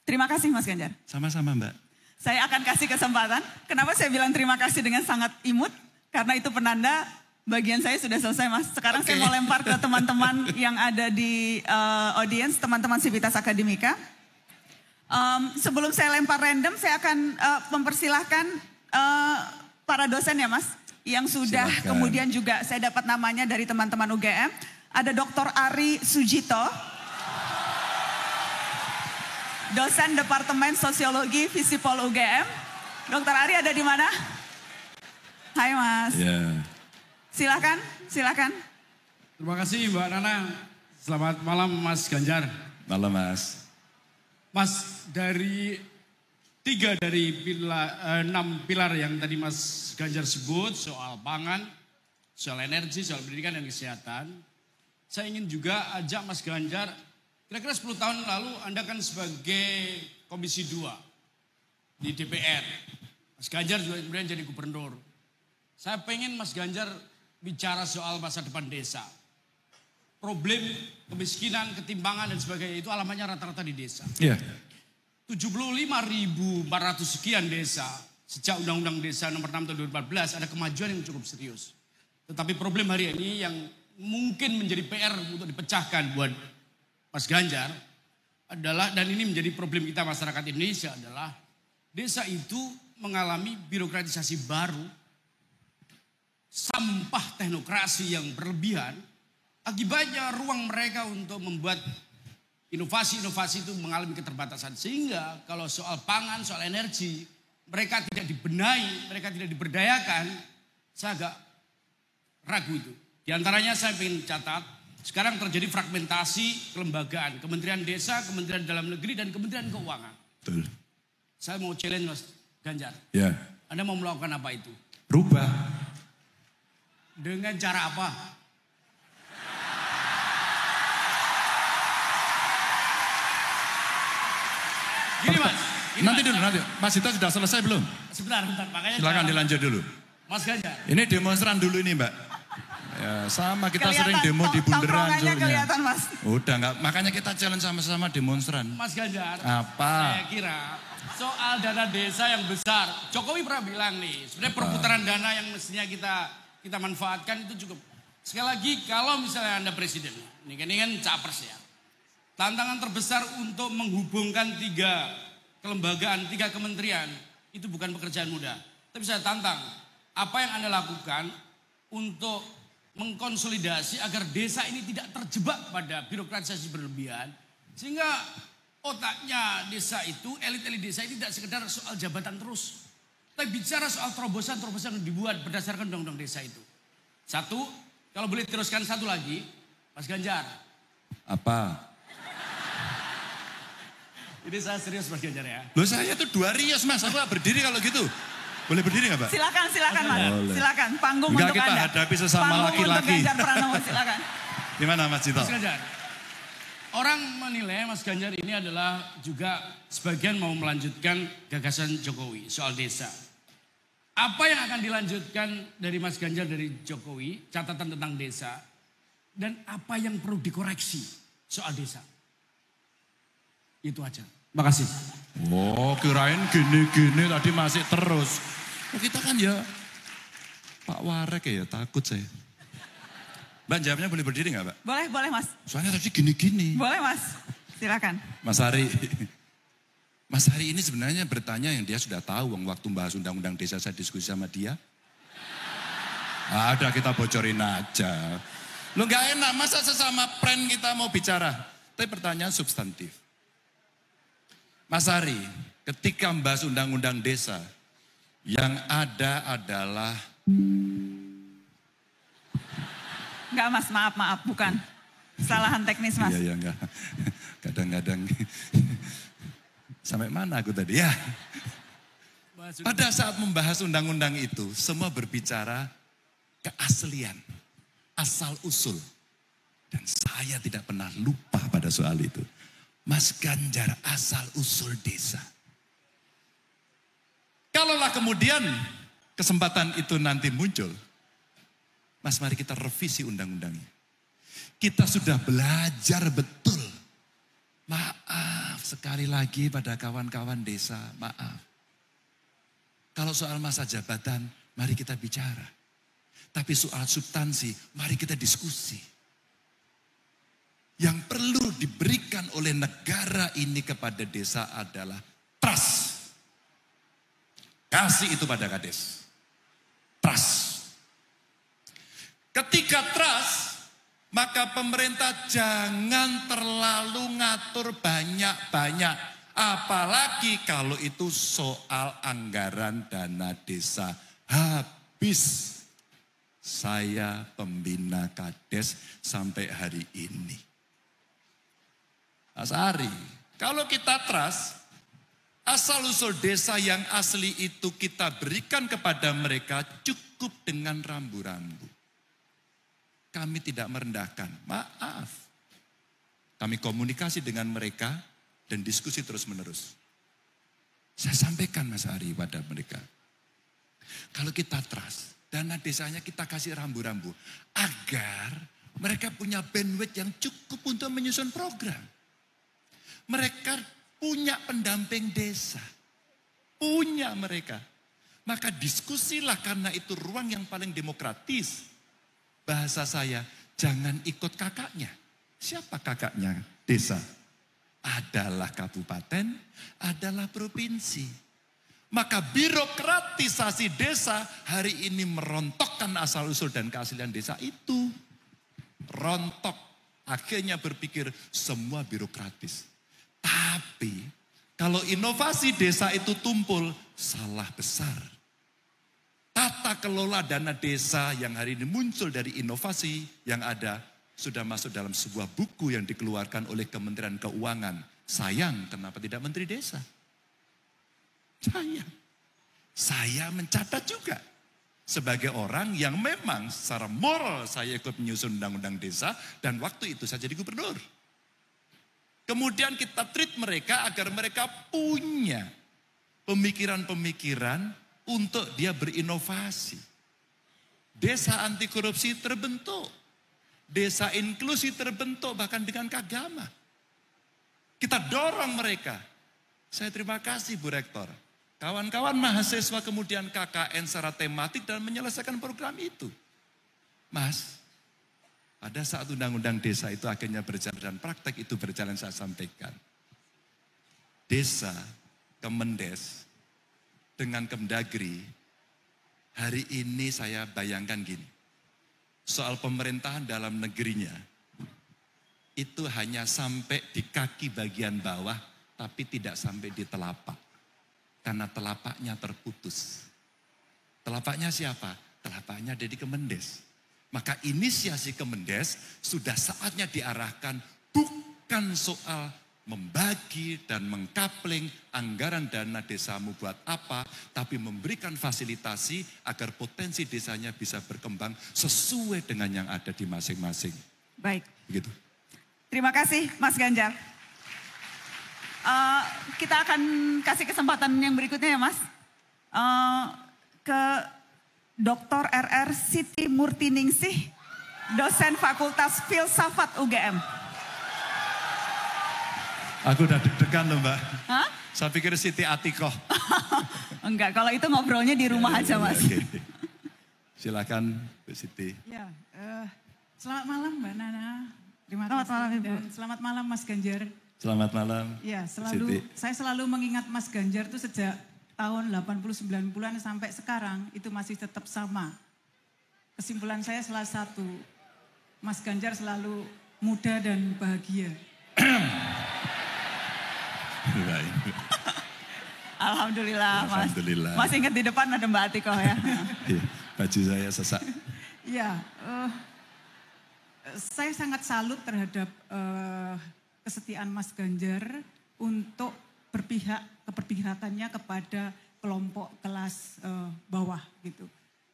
Terima kasih Mas Ganjar. Sama-sama Mbak. Saya akan kasih kesempatan. Kenapa saya bilang terima kasih dengan sangat imut? Karena itu penanda bagian saya sudah selesai Mas. Sekarang saya mau lempar ke teman-teman yang ada di audience, teman-teman Civitas Akademika. Sebelum saya lempar random, saya akan mempersilahkan para dosen ya Mas. Yang sudah Silakan. kemudian juga saya dapat namanya dari teman-teman UGM. Ada Dr. Ari Sujito. Dosen Departemen Sosiologi Visipol UGM. Dr. Ari ada di mana? Hai Mas. Ya. Silakan. Terima kasih Mbak Nana. Selamat malam Mas Ganjar. Malam Mas. Mas, dari 3 dari 6 pilar yang tadi Mas Ganjar sebut, soal pangan, soal energi, soal pendidikan dan kesehatan. Saya ingin juga ajak Mas Ganjar, kira-kira 10 tahun lalu Anda kan sebagai Komisi 2 di DPR. Mas Ganjar juga kemudian jadi gubernur. Saya pengen Mas Ganjar bicara soal masa depan desa. Problem kemiskinan, ketimpangan dan sebagainya itu alamatnya rata-rata di desa. Iya. 75.400 sekian desa sejak Undang-Undang Desa Nomor 6 Tahun 2014 ada kemajuan yang cukup serius. Tetapi problem hari ini yang mungkin menjadi PR untuk dipecahkan buat Mas Ganjar adalah, dan ini menjadi problem kita masyarakat Indonesia adalah desa itu mengalami birokratisasi baru, sampah teknokrasi yang berlebihan. Akibatnya ruang mereka untuk membuat inovasi-inovasi itu mengalami keterbatasan. Sehingga kalau soal pangan, soal energi, mereka tidak dibenahi, mereka tidak diberdayakan. Saya agak ragu itu. Di antaranya saya ingin catat, sekarang terjadi fragmentasi kelembagaan. Kementerian Desa, Kementerian Dalam Negeri, dan Kementerian Keuangan. Betul. Saya mau challenge Mas Ganjar. Ya. Anda mau melakukan apa itu? Rubah. Dengan cara apa? Gini Mas. Nanti dulu, nanti. Mas Dito sudah selesai belum? Sebentar, makanya Silakan dilanjut dulu. Mas Ganjar. Ini demonstran dulu ini Mbak. Ya, sama kita sering demo di Bundaran tongkrongannya Surnya. kelihatan Mas. Udah enggak, makanya kita challenge sama-sama demonstran. Mas Ganjar. Apa? Saya kira soal dana desa yang besar, Jokowi pernah bilang nih, sebenarnya perputaran dana yang mestinya kita manfaatkan itu cukup. Sekali lagi, kalau misalnya Anda presiden, ini kan capres ya, tantangan terbesar untuk menghubungkan 3 kelembagaan, 3 kementerian, itu bukan pekerjaan mudah. Tapi saya tantang, apa yang Anda lakukan untuk mengkonsolidasi agar desa ini tidak terjebak pada birokratisasi berlebihan, sehingga otaknya desa itu, elit-elit desa ini tidak sekedar soal jabatan terus. Tapi bicara soal terobosan-terobosan yang dibuat berdasarkan undang-undang desa itu. Satu, kalau boleh teruskan satu lagi, Mas Ganjar. Apa? Ini saya serius Mas Ganjar ya. Loh saya tuh 2 rios Mas, aku gak berdiri kalau gitu. Boleh berdiri gak Pak? Silakan Mas. Boleh. Silakan. Panggung Enggak, untuk kita Anda. hadapi sesama Panggung laki-laki. untuk Ganjar Pranowo, silakan. Gimana Mas Dito? Mas Ganjar. Orang menilai Mas Ganjar ini adalah juga sebagian mau melanjutkan gagasan Jokowi soal desa. Apa yang akan dilanjutkan dari Mas Ganjar dari Jokowi, catatan tentang desa, dan apa yang perlu dikoreksi soal desa? Itu aja. Makasih. Oh kirain gini-gini tadi masih terus. Oh, kita kan ya Pak Warek ya takut saya. Mbak jawabnya boleh berdiri gak Mbak? Boleh Mas. Soalnya tadi gini-gini. Boleh Mas. Silakan. Mas Hari. Mas Hari ini sebenarnya bertanya yang dia sudah tahu waktu bahas undang-undang desa saya diskusi sama dia. Ada kita bocorin aja. Lu gak enak masa sesama friend kita mau bicara. Tapi pertanyaan substantif. Mas Hari, ketika membahas undang-undang desa, yang ada adalah... Enggak Mas, maaf, bukan. Kesalahan teknis Mas. Iya, enggak. Kadang-kadang... Sampai mana aku tadi ya? Pada saat membahas undang-undang itu, semua berbicara keaslian, asal-usul. Dan saya tidak pernah lupa pada soal itu. Mas Ganjar asal-usul desa. Kalaulah kemudian kesempatan itu nanti muncul, Mas mari kita revisi undang-undangnya. Kita sudah belajar betul. Maaf sekali lagi pada kawan-kawan desa, maaf. Kalau soal masa jabatan, mari kita bicara. Tapi soal substansi, mari kita diskusi. Yang perlu diberikan oleh negara ini kepada desa adalah trust. Kasih itu pada kades. Trust. Ketika trust, maka pemerintah jangan terlalu ngatur banyak-banyak. Apalagi kalau itu soal anggaran dana desa. Habis saya pembina kades sampai hari ini. Mas Ari, kalau kita trust, asal-usul desa yang asli itu kita berikan kepada mereka cukup dengan rambu-rambu. Kami tidak merendahkan, maaf. Kami komunikasi dengan mereka dan diskusi terus-menerus. Saya sampaikan Mas Ari pada mereka. Kalau kita trust, dana desanya kita kasih rambu-rambu. Agar mereka punya bandwidth yang cukup untuk menyusun program. Mereka punya pendamping desa. Punya mereka. Maka diskusilah karena itu ruang yang paling demokratis. Bahasa saya, jangan ikut kakaknya. Siapa kakaknya desa? Adalah kabupaten, adalah provinsi. Maka birokratisasi desa hari ini merontokkan asal-usul dan keaslian desa itu. Rontok. Akhirnya berpikir semua birokratis. Tapi kalau inovasi desa itu tumpul, salah besar. Tata kelola dana desa yang hari ini muncul dari inovasi yang ada, sudah masuk dalam sebuah buku yang dikeluarkan oleh Kementerian Keuangan. Sayang, kenapa tidak Menteri Desa? Saya mencatat juga. Sebagai orang yang memang secara moral saya ikut menyusun undang-undang desa dan waktu itu saya jadi gubernur. Kemudian kita treat mereka agar mereka punya pemikiran-pemikiran untuk dia berinovasi. Desa anti korupsi terbentuk. Desa inklusi terbentuk bahkan dengan keagama. Kita dorong mereka. Saya terima kasih Bu Rektor. Kawan-kawan mahasiswa kemudian KKN secara tematik dan menyelesaikan program itu. Mas, pada saat undang-undang desa itu akhirnya berjalan dan praktek itu berjalan saya sampaikan. Desa, Kemendes, dengan Kemdagri, hari ini saya bayangkan gini. Soal pemerintahan dalam negerinya, itu hanya sampai di kaki bagian bawah, tapi tidak sampai di telapak. Karena telapaknya terputus. Telapaknya siapa? Telapaknya ada di Kemendes. Maka inisiasi Kemendes sudah saatnya diarahkan bukan soal membagi dan mengkapling anggaran dana desamu buat apa, tapi memberikan fasilitasi agar potensi desanya bisa berkembang sesuai dengan yang ada di masing-masing. Baik. Begitu. Terima kasih Mas Ganjar. Kita akan kasih kesempatan yang berikutnya ya Mas. Ke Dr. RR Siti Murtiningsih, dosen Fakultas Filsafat UGM. Aku udah deg-degan loh Mbak. Hah? Saya pikir Siti Atikoh. Enggak, kalau itu ngobrolnya di rumah aja Mas. Okay. Silakan Bu Siti. Ya, selamat malam Mbak Nana. Terima Selamat kasih. malam, Ibu. Dan selamat malam Mas Ganjar. Selamat malam. Ya, Siti. saya selalu mengingat Mas Ganjar itu sejak tahun 80-90-an sampai sekarang itu masih tetap sama. Kesimpulan saya salah satu, Mas Ganjar selalu muda dan bahagia. Alhamdulillah Mas. Alhamdulillah. Mas ingat di depan ada Mbak Atikoh ya. Iya, baju saya sesak. Ya, saya sangat salut terhadap kesetiaan Mas Ganjar untuk keperpihakannya kepada kelompok kelas bawah gitu.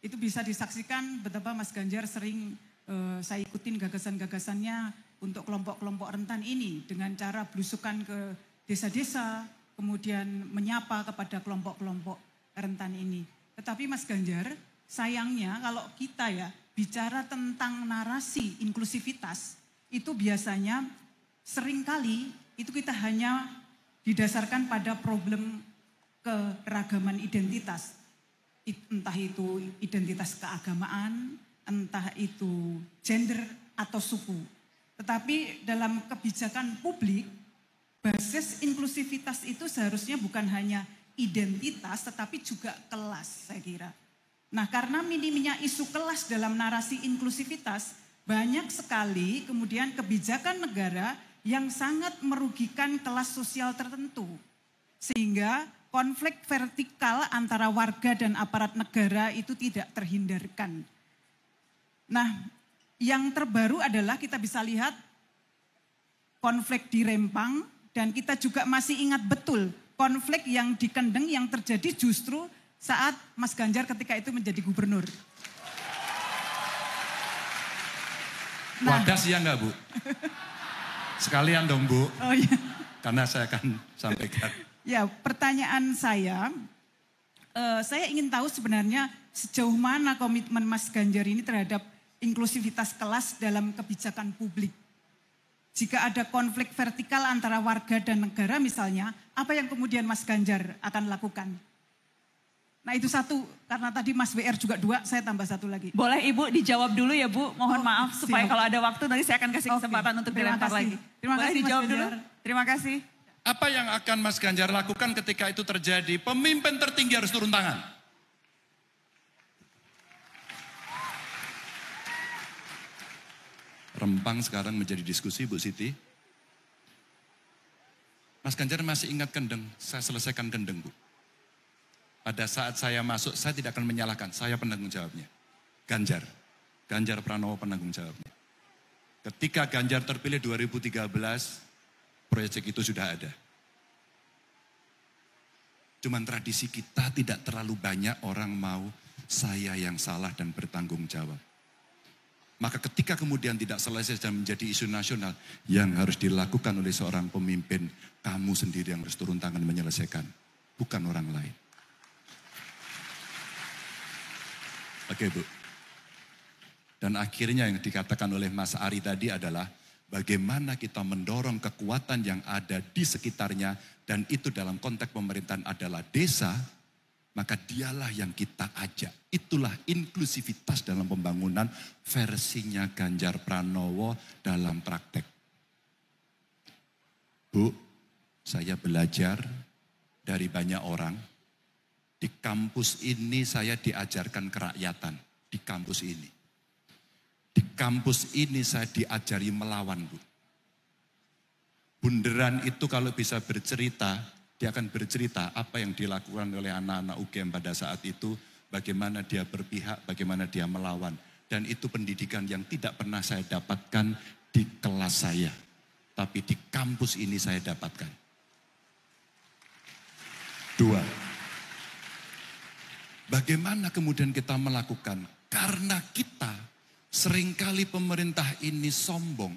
Itu bisa disaksikan betapa Mas Ganjar sering saya ikutin gagasan-gagasannya untuk kelompok-kelompok rentan ini dengan cara belusukan ke desa-desa, kemudian menyapa kepada kelompok-kelompok rentan ini. Tetapi Mas Ganjar, sayangnya kalau kita ya bicara tentang narasi inklusivitas, itu biasanya seringkali itu kita hanya didasarkan pada problem keragaman identitas. Entah itu identitas keagamaan, entah itu gender atau suku. Tetapi dalam kebijakan publik, basis inklusivitas itu seharusnya bukan hanya identitas tetapi juga kelas saya kira. Nah karena minimnya isu kelas dalam narasi inklusivitas, banyak sekali kemudian kebijakan negara yang sangat merugikan kelas sosial tertentu. Sehingga konflik vertikal antara warga dan aparat negara itu tidak terhindarkan. Nah yang terbaru adalah kita bisa lihat konflik di Rempang dan kita juga masih ingat betul konflik yang di Kendeng yang terjadi justru saat Mas Ganjar ketika itu menjadi gubernur. Nah, wadas ya enggak Bu? Sekalian dong Bu. Oh iya. Karena saya akan sampaikan. Ya pertanyaan saya ingin tahu sebenarnya sejauh mana komitmen Mas Ganjar ini terhadap inklusivitas kelas dalam kebijakan publik. Jika ada konflik vertikal antara warga dan negara misalnya, apa yang kemudian Mas Ganjar akan lakukan? Nah itu satu, karena tadi Mas WR juga dua, saya tambah satu lagi. Boleh Ibu dijawab dulu ya Bu, mohon maaf siap. supaya kalau ada waktu nanti saya akan kasih kesempatan untuk Terima dilempar kasih. lagi. Terima Boleh kasih, Mas dijawab dulu? Ganjar. Terima kasih. Apa yang akan Mas Ganjar lakukan ketika itu terjadi? Pemimpin tertinggi harus turun tangan. Rempang sekarang menjadi diskusi Bu Siti. Mas Ganjar masih ingat Kendeng, saya selesaikan Kendeng Bu. Pada saat saya masuk, saya tidak akan menyalahkan, saya penanggung jawabnya. Ganjar Pranowo penanggung jawabnya. Ketika Ganjar terpilih 2013, proyek itu sudah ada. Cuman tradisi kita tidak terlalu banyak orang mau saya yang salah dan bertanggung jawab. Maka ketika kemudian tidak selesai dan menjadi isu nasional, yang harus dilakukan oleh seorang pemimpin, kamu sendiri yang harus turun tangan menyelesaikan, bukan orang lain. Oke Bu. Dan akhirnya yang dikatakan oleh Mas Ari tadi adalah bagaimana kita mendorong kekuatan yang ada di sekitarnya, dan itu dalam konteks pemerintahan adalah desa, maka dialah yang kita ajak. Itulah inklusivitas dalam pembangunan versinya Ganjar Pranowo dalam praktek. Bu, saya belajar dari banyak orang. Di kampus ini saya diajarkan kerakyatan, di kampus ini. Di kampus ini saya diajari melawan, Bu. Bunderan itu kalau bisa bercerita, dia akan bercerita apa yang dilakukan oleh anak-anak UGM pada saat itu, bagaimana dia berpihak, bagaimana dia melawan. Dan itu pendidikan yang tidak pernah saya dapatkan di kelas saya. Tapi di kampus ini saya dapatkan. 2. Bagaimana kemudian kita melakukan? Karena kita seringkali pemerintah ini sombong,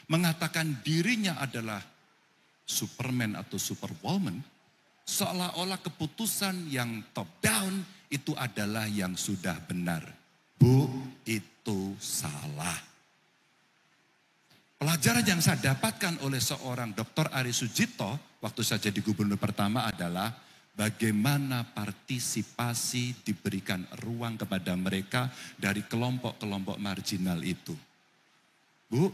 mengatakan dirinya adalah Superman atau Superwoman, seolah-olah keputusan yang top down itu adalah yang sudah benar. Bu, itu salah. Pelajaran yang saya dapatkan oleh seorang Dr. Ari Sujito waktu saya jadi gubernur pertama adalah bagaimana partisipasi diberikan ruang kepada mereka dari kelompok-kelompok marginal itu. Bu,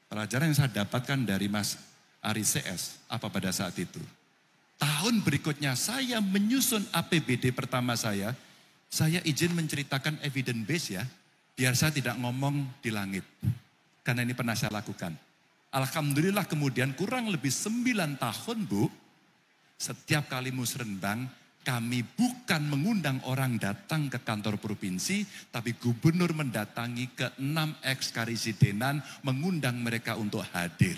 pelajaran yang saya dapatkan dari Mas Ari CS, apa pada saat itu? Tahun berikutnya saya menyusun APBD pertama saya izin menceritakan evidence base ya, biar saya tidak ngomong di langit. Karena ini pernah saya lakukan. Alhamdulillah kemudian kurang lebih 9 tahun Bu, setiap kali musrenbang kami bukan mengundang orang datang ke kantor provinsi, tapi gubernur mendatangi ke 6 ex-karisidenan, mengundang mereka untuk hadir.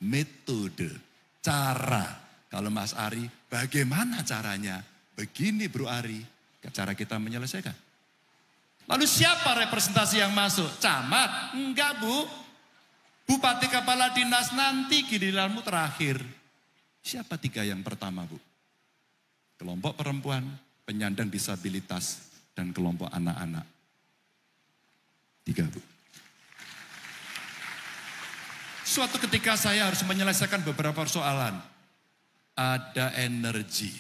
Metode, cara. Kalau Mas Ari, bagaimana caranya? Begini Bro Ari, cara kita menyelesaikan. Lalu siapa representasi yang masuk? Camat? Enggak Bu. Bupati kepala dinas nanti giliranmu terakhir. Siapa 3 yang pertama Bu? Kelompok perempuan, penyandang disabilitas, dan kelompok anak-anak. 3 Bu. Suatu ketika saya harus menyelesaikan beberapa persoalan. Ada energi,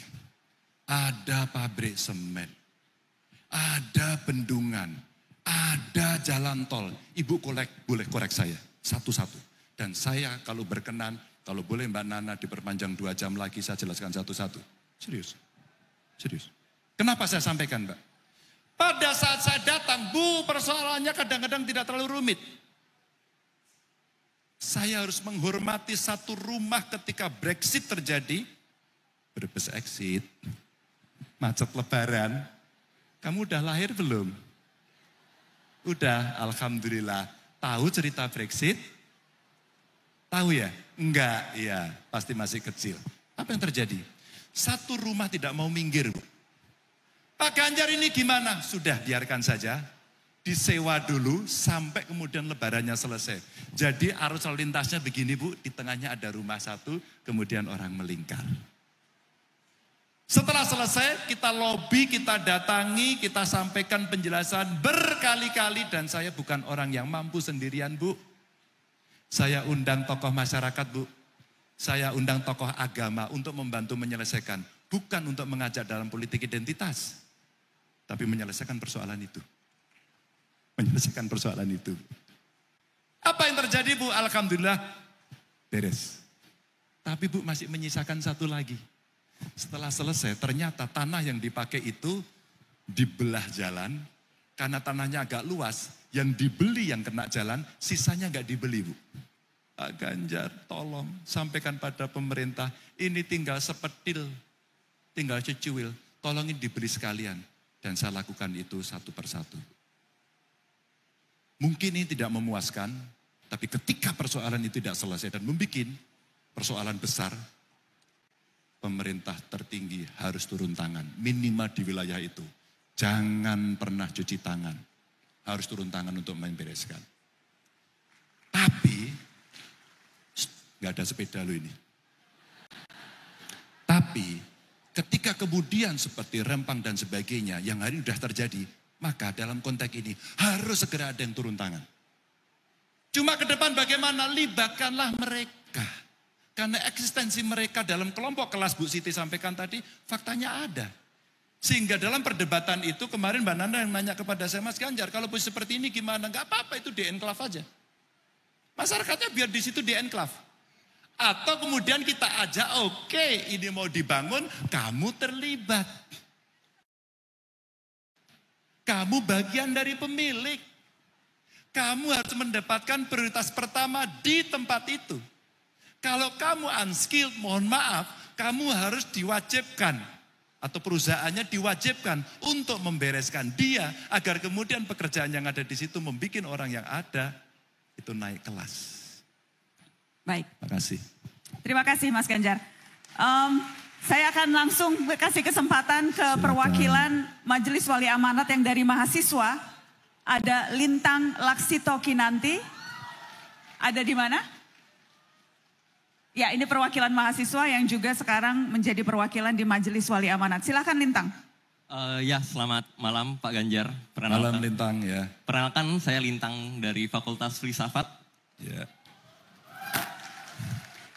ada pabrik semen, ada bendungan, ada jalan tol. Ibu boleh korek saya satu-satu. Dan saya kalau berkenan, kalau boleh Mbak Nana diperpanjang 2 jam lagi, saya jelaskan satu-satu. Serius. Kenapa saya sampaikan Mbak? Pada saat saya datang, Bu, persoalannya kadang-kadang tidak terlalu rumit. Saya harus menghormati satu rumah ketika Brexit terjadi. Brebes exit, macet lebaran. Kamu udah lahir belum? Udah, alhamdulillah. Tahu cerita Brexit? Tahu ya? Enggak, iya, pasti masih kecil. Apa yang terjadi? Satu rumah tidak mau minggir, Bu. Pak Ganjar ini gimana? Sudah, biarkan saja. Disewa dulu sampai kemudian lebarannya selesai. Jadi arus lalu lintasnya begini Bu, di tengahnya ada rumah satu, kemudian orang melingkar. Setelah selesai kita lobby, kita datangi, kita sampaikan penjelasan berkali-kali. Dan saya bukan orang yang mampu sendirian Bu. Saya undang tokoh masyarakat Bu. Saya undang tokoh agama untuk membantu menyelesaikan. Bukan untuk mengajak dalam politik identitas. Tapi menyelesaikan persoalan itu. Menyelesaikan persoalan itu. Apa yang terjadi Bu? Alhamdulillah beres. Tapi Bu masih menyisakan satu lagi. Setelah selesai ternyata tanah yang dipakai itu dibelah jalan. Karena tanahnya agak luas, yang dibeli yang kena jalan, sisanya nggak dibeli Bu. Pak Ganjar tolong sampaikan pada pemerintah, ini tinggal sepetil, tinggal secuil, tolongin dibeli sekalian. Dan saya lakukan itu satu persatu. Mungkin ini tidak memuaskan, tapi ketika persoalan itu tidak selesai dan membuat persoalan besar, pemerintah tertinggi harus turun tangan, minimal di wilayah itu. Jangan pernah cuci tangan. harus turun tangan untuk membereskan. Tapi, nggak ada sepeda lo ini. Tapi, ketika kemudian seperti Rempang dan sebagainya yang hari ini sudah terjadi, maka dalam konteks ini harus segera ada yang turun tangan. Cuma ke depan bagaimana? Libatkanlah mereka. Karena eksistensi mereka dalam kelompok kelas Bu Siti sampaikan tadi, faktanya ada. Sehingga dalam perdebatan itu kemarin Mbak Nana yang nanya kepada saya, Mas Ganjar, kalau posisi seperti ini gimana? Enggak apa-apa, itu di-enklav aja. Masyarakatnya biar di situ di-enklav. Atau kemudian kita ajak, oke, ini mau dibangun, kamu terlibat. Kamu bagian dari pemilik. Kamu harus mendapatkan prioritas pertama di tempat itu. Kalau kamu unskilled, mohon maaf, kamu harus diwajibkan. Atau perusahaannya diwajibkan untuk membereskan dia. Agar kemudian pekerjaan yang ada di situ membuat orang yang ada itu naik kelas. Baik. Terima kasih. Terima kasih Mas Ganjar. Saya akan langsung kasih kesempatan ke perwakilan Majelis Wali Amanat yang dari mahasiswa. Ada Lintang Laksito Kinanti. Ada di mana? Ya, ini perwakilan mahasiswa yang juga sekarang menjadi perwakilan di Majelis Wali Amanat. Silakan Lintang. Ya, selamat malam Pak Ganjar. Malam Lintang ya. Perkenalkan saya Lintang dari Fakultas Filsafat. Ya.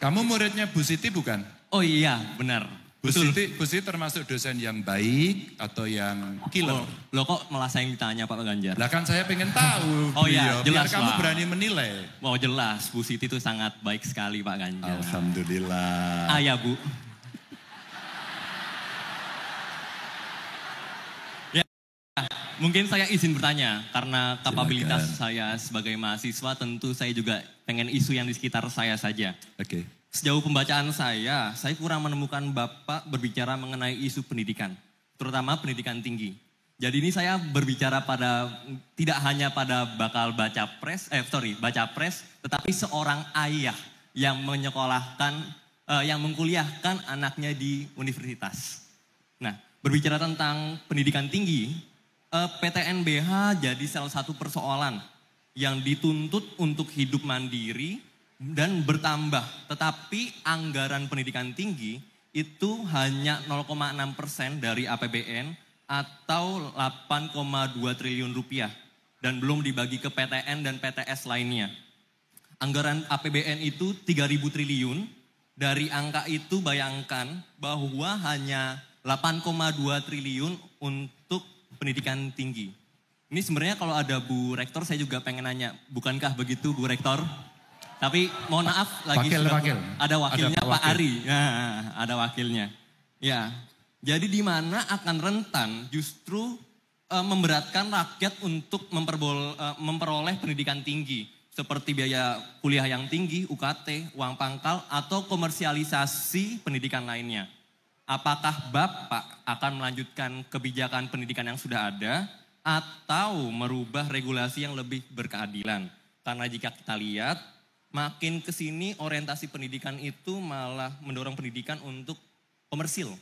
Kamu muridnya Bu Siti bukan? Oh iya, benar. Bu Siti termasuk dosen yang baik atau yang killer? Loh kok malah saya yang ditanya Pak Ganjar? Lah kan saya pengen tahu. Oh iya, jelas biar kamu Pak. berani menilai. Wow, jelas. Bu Siti itu sangat baik sekali Pak Ganjar. Alhamdulillah. Ya Bu. Ya, mungkin saya izin bertanya. Karena kapabilitas saya sebagai mahasiswa tentu saya juga pengen isu yang di sekitar saya saja. Oke. Sejauh pembacaan saya kurang menemukan Bapak berbicara mengenai isu pendidikan, terutama pendidikan tinggi. Jadi ini saya berbicara tidak hanya pada bakal baca pres, tetapi seorang ayah yang yang mengkuliahkan anaknya di universitas. Nah, berbicara tentang pendidikan tinggi, PTNBH jadi salah satu persoalan yang dituntut untuk hidup mandiri dan bertambah, tetapi anggaran pendidikan tinggi itu hanya 0,6% dari APBN atau 8,2 triliun rupiah dan belum dibagi ke PTN dan PTS lainnya. Anggaran APBN itu 3.000 triliun, dari angka itu bayangkan bahwa hanya 8,2 triliun untuk pendidikan tinggi. Ini sebenarnya kalau ada Bu Rektor saya juga pengen nanya, bukankah begitu Bu Rektor? Tapi mohon maaf lagi ada wakilnya Pak Ari. Nah, ada wakilnya. Ya, jadi di mana akan rentan justru memberatkan rakyat untuk memperoleh pendidikan tinggi. Seperti biaya kuliah yang tinggi, UKT, uang pangkal, atau komersialisasi pendidikan lainnya. Apakah Bapak akan melanjutkan kebijakan pendidikan yang sudah ada atau merubah regulasi yang lebih berkeadilan? Karena jika kita lihat, makin ke sini orientasi pendidikan itu malah mendorong pendidikan untuk komersil.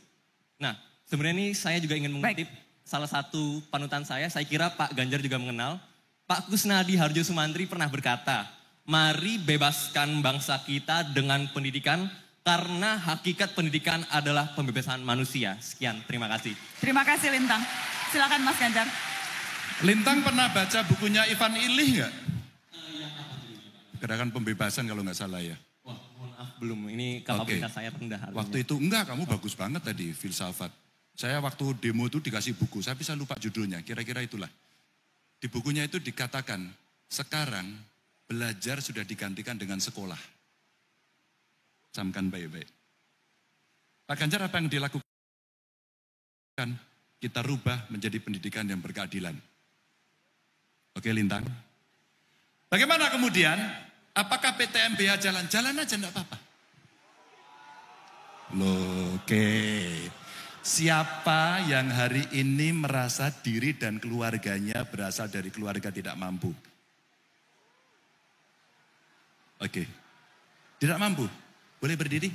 Nah, sebenarnya ini saya juga ingin mengutip salah satu panutan saya kira Pak Ganjar juga mengenal. Pak Kusnadi Harjo Sumantri pernah berkata, mari bebaskan bangsa kita dengan pendidikan karena hakikat pendidikan adalah pembebasan manusia. Sekian, terima kasih. Terima kasih Lintang. Silakan Mas Ganjar. Lintang pernah baca bukunya Ivan Illich nggak? Gerakan pembebasan kalau nggak salah ya. Wah, mohon maaf belum. Ini kapabilitas saya rendah. Waktu itu kamu bagus banget tadi filsafat. Saya waktu demo itu dikasih buku, saya bisa lupa judulnya, kira-kira itulah. Di bukunya itu dikatakan, sekarang belajar sudah digantikan dengan sekolah. Camkan baik-baik. Pak Ganjar apa yang dilakukan? Kita rubah menjadi pendidikan yang berkeadilan. Oke Lintang. Bagaimana kemudian? Apakah PTNBH jalan? Jalan aja enggak apa-apa. Loh, oke. Siapa yang hari ini merasa diri dan keluarganya berasal dari keluarga tidak mampu? Oke. Tidak mampu? Boleh berdiri?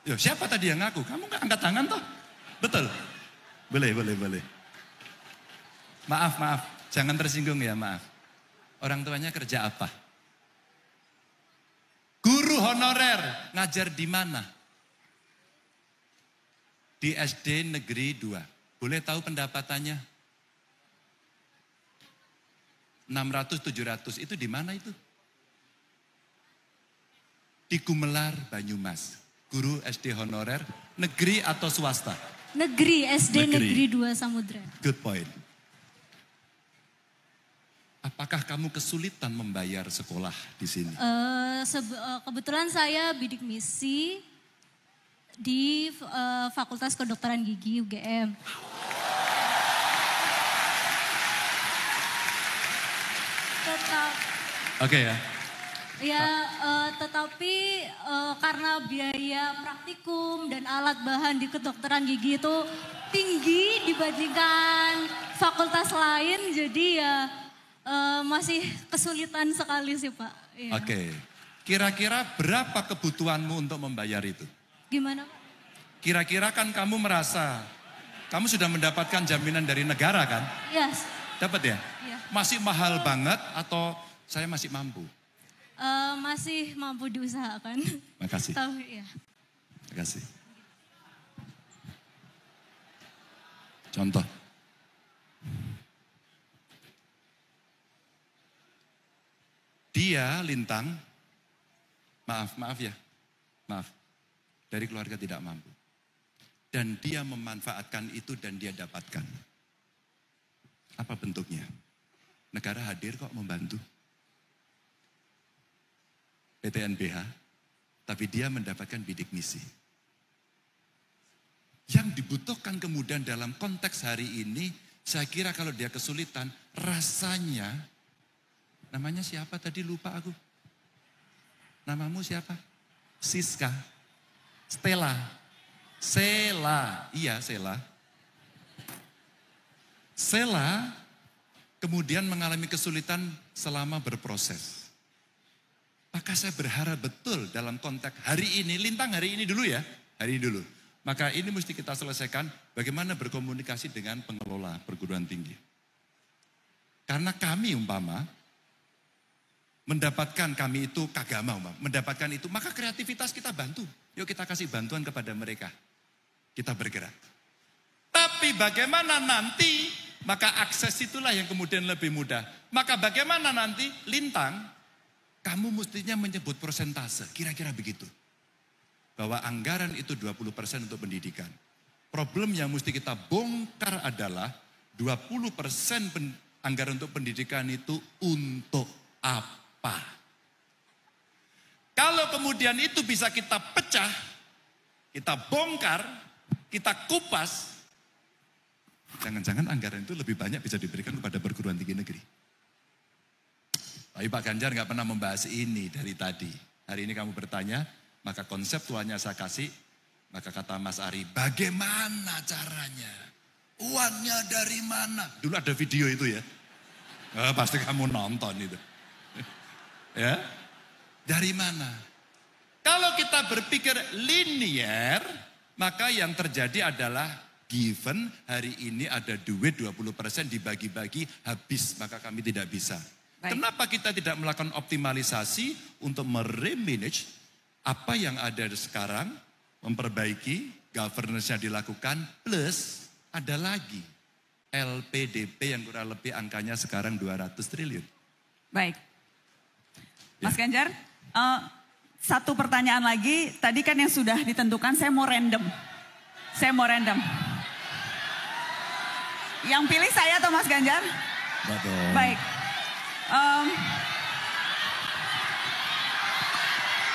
Yo, siapa tadi yang ngaku? Kamu nggak angkat tangan toh? Betul? Boleh. Maaf. Jangan tersinggung ya, maaf. Orang tuanya kerja apa? Guru honorer, ngajar di mana? Di SD Negeri 2. Boleh tahu pendapatannya? 600-700, itu di mana itu? Di Gumelar, Banyumas. Guru SD honorer, negeri atau swasta? Negeri, SD Negeri. Negeri 2 Samudra. Good point. Apakah kamu kesulitan membayar sekolah di sini? Kebetulan saya bidik misi di Fakultas Kedokteran Gigi UGM. Oke ya. Ya, tetapi karena biaya praktikum dan alat bahan di kedokteran gigi itu tinggi dibandingkan fakultas lain, jadi ya masih kesulitan sekali sih Pak. Ya. Oke. Kira-kira berapa kebutuhanmu untuk membayar itu? Gimana Pak? Kira-kira kan kamu merasa, kamu sudah mendapatkan jaminan dari negara kan? Yes. Dapat ya? Iya. Masih mahal banget atau saya masih mampu? Masih mampu diusahakan. Makasih. Tahu ya. Makasih. Contoh. Dia Lintang, maaf ya, maaf. Dari keluarga tidak mampu. Dan dia memanfaatkan itu dan dia dapatkan. Apa bentuknya? Negara hadir kok membantu. PTNBH, tapi dia mendapatkan bidik misi. Yang dibutuhkan kemudian dalam konteks hari ini, saya kira kalau dia kesulitan, rasanya, namanya siapa tadi lupa aku. Namamu siapa? Siska, Stella, Sela, iya Sela. Sela kemudian mengalami kesulitan selama berproses. Maka saya berharap betul dalam konteks hari ini, Lintang hari ini dulu ya, hari ini dulu. Maka ini mesti kita selesaikan bagaimana berkomunikasi dengan pengelola perguruan tinggi. Karena kami umpama, mendapatkan kami itu kagama umpama, mendapatkan itu, maka kreativitas kita bantu. Yuk kita kasih bantuan kepada mereka. Kita bergerak. Tapi bagaimana nanti, maka akses itulah yang kemudian lebih mudah. Maka bagaimana nanti Lintang, kamu mestinya menyebut persentase, kira-kira begitu. Bahwa anggaran itu 20% untuk pendidikan. Problem yang mesti kita bongkar adalah 20% anggaran untuk pendidikan itu untuk apa? Kalau kemudian itu bisa kita pecah, kita bongkar, kita kupas, jangan-jangan anggaran itu lebih banyak bisa diberikan kepada perguruan tinggi negeri. Tapi Pak Ganjar nggak pernah membahas ini dari tadi. Hari ini kamu bertanya, maka konseptualnya saya kasih, maka kata Mas Ari, bagaimana caranya? Uangnya dari mana? Dulu ada video itu ya. Pasti kamu nonton itu. Ya, dari mana? Kalau kita berpikir linear, maka yang terjadi adalah given hari ini ada duit 20% dibagi-bagi habis, maka kami tidak bisa. Baik. Kenapa kita tidak melakukan optimalisasi untuk meremanage apa yang ada sekarang, memperbaiki, governance-nya dilakukan, plus ada lagi LPDP yang kurang lebih angkanya sekarang 200 triliun. Baik. Mas Ganjar, satu pertanyaan lagi, tadi kan yang sudah ditentukan, saya mau random. Yang pilih saya atau Mas Ganjar? Betul. Baik.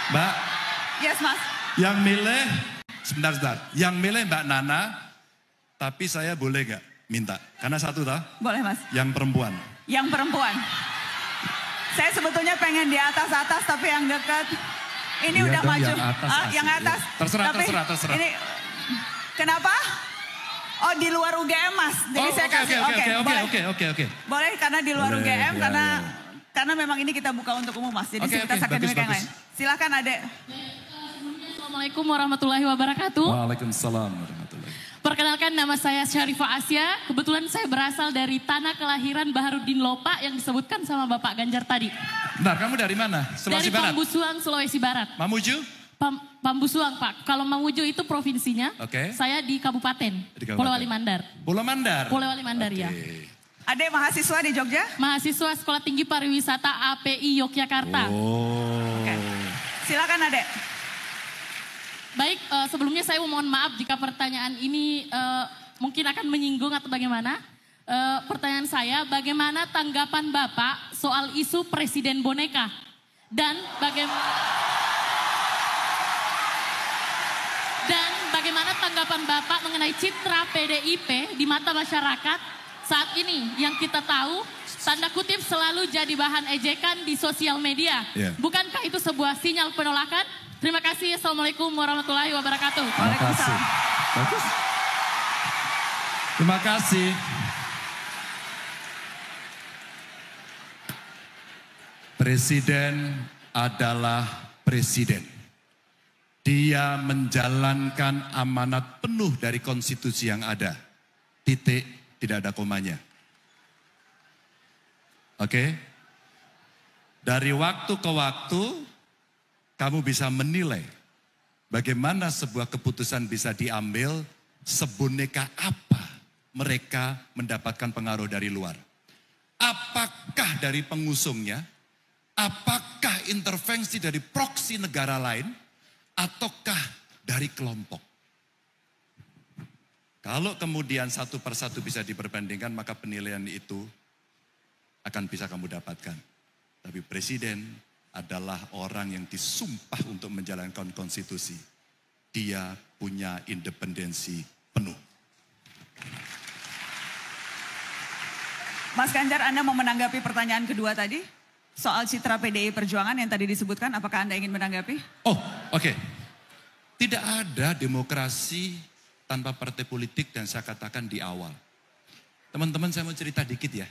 Mbak. Yes Mas. Yang milih, sebentar. Yang milih Mbak Nana, tapi saya boleh gak minta? Karena satu toh. Boleh Mas. Yang perempuan. Yang perempuan. Saya sebetulnya pengen di atas-atas, tapi yang dekat. Ini Iya udah dong, maju. yang atas asik, yang atas. ya. Terserah. Ini, kenapa? Oh di luar UGM Mas. Jadi saya kasih. Oke. Boleh karena di luar Boleh, UGM ya, karena memang ini kita buka untuk umum Mas. Jadi sekitar akademik yang lain. Silakan Adek. Assalamualaikum warahmatullahi wabarakatuh. Waalaikumsalam warahmatullahi. Perkenalkan, nama saya Syarifah Asya. Kebetulan saya berasal dari tanah kelahiran Baharudin Lopa yang disebutkan sama Bapak Ganjar tadi. Bentar, kamu dari mana? Sulawesi Dari Barat? Pambusuang, Sulawesi Barat. Mamuju? Pambusuang, Pak. Kalau Mamuju itu provinsinya. Oke. Saya di Kabupaten. Di Kabupaten. Pulau Wali Mandar. Pulau Mandar? Pulau Wali Mandar, ya. Adek mahasiswa di Jogja? Mahasiswa Sekolah Tinggi Pariwisata API Yogyakarta. Oke. Silakan Adek. Baik, sebelumnya saya mohon maaf jika pertanyaan ini mungkin akan menyinggung atau bagaimana. Pertanyaan saya, bagaimana tanggapan Bapak soal isu presiden boneka? Dan bagaimana tanggapan Bapak mengenai citra PDIP di mata masyarakat saat ini yang kita tahu tanda kutip selalu jadi bahan ejekan di sosial media. Yeah. Bukankah itu sebuah sinyal penolakan? Terima kasih. Assalamualaikum warahmatullahi wabarakatuh. Waalaikumsalam. Bagus. Terima kasih. Presiden adalah presiden. Dia menjalankan amanat penuh dari konstitusi yang ada. Titik, tidak ada komanya. Oke? Dari waktu ke waktu, kamu bisa menilai bagaimana sebuah keputusan bisa diambil, seboneka apa mereka mendapatkan pengaruh dari luar. Apakah dari pengusungnya, apakah intervensi dari proksi negara lain, ataukah dari kelompok. Kalau kemudian satu persatu bisa diperbandingkan, maka penilaian itu akan bisa kamu dapatkan. Tapi presiden adalah orang yang disumpah untuk menjalankan konstitusi. Dia punya independensi penuh. Mas Ganjar, Anda mau menanggapi pertanyaan kedua tadi? Soal citra PDI Perjuangan yang tadi disebutkan, apakah Anda ingin menanggapi? Oh, oke. Tidak ada demokrasi tanpa partai politik dan saya katakan di awal. Teman-teman, saya mau cerita dikit ya.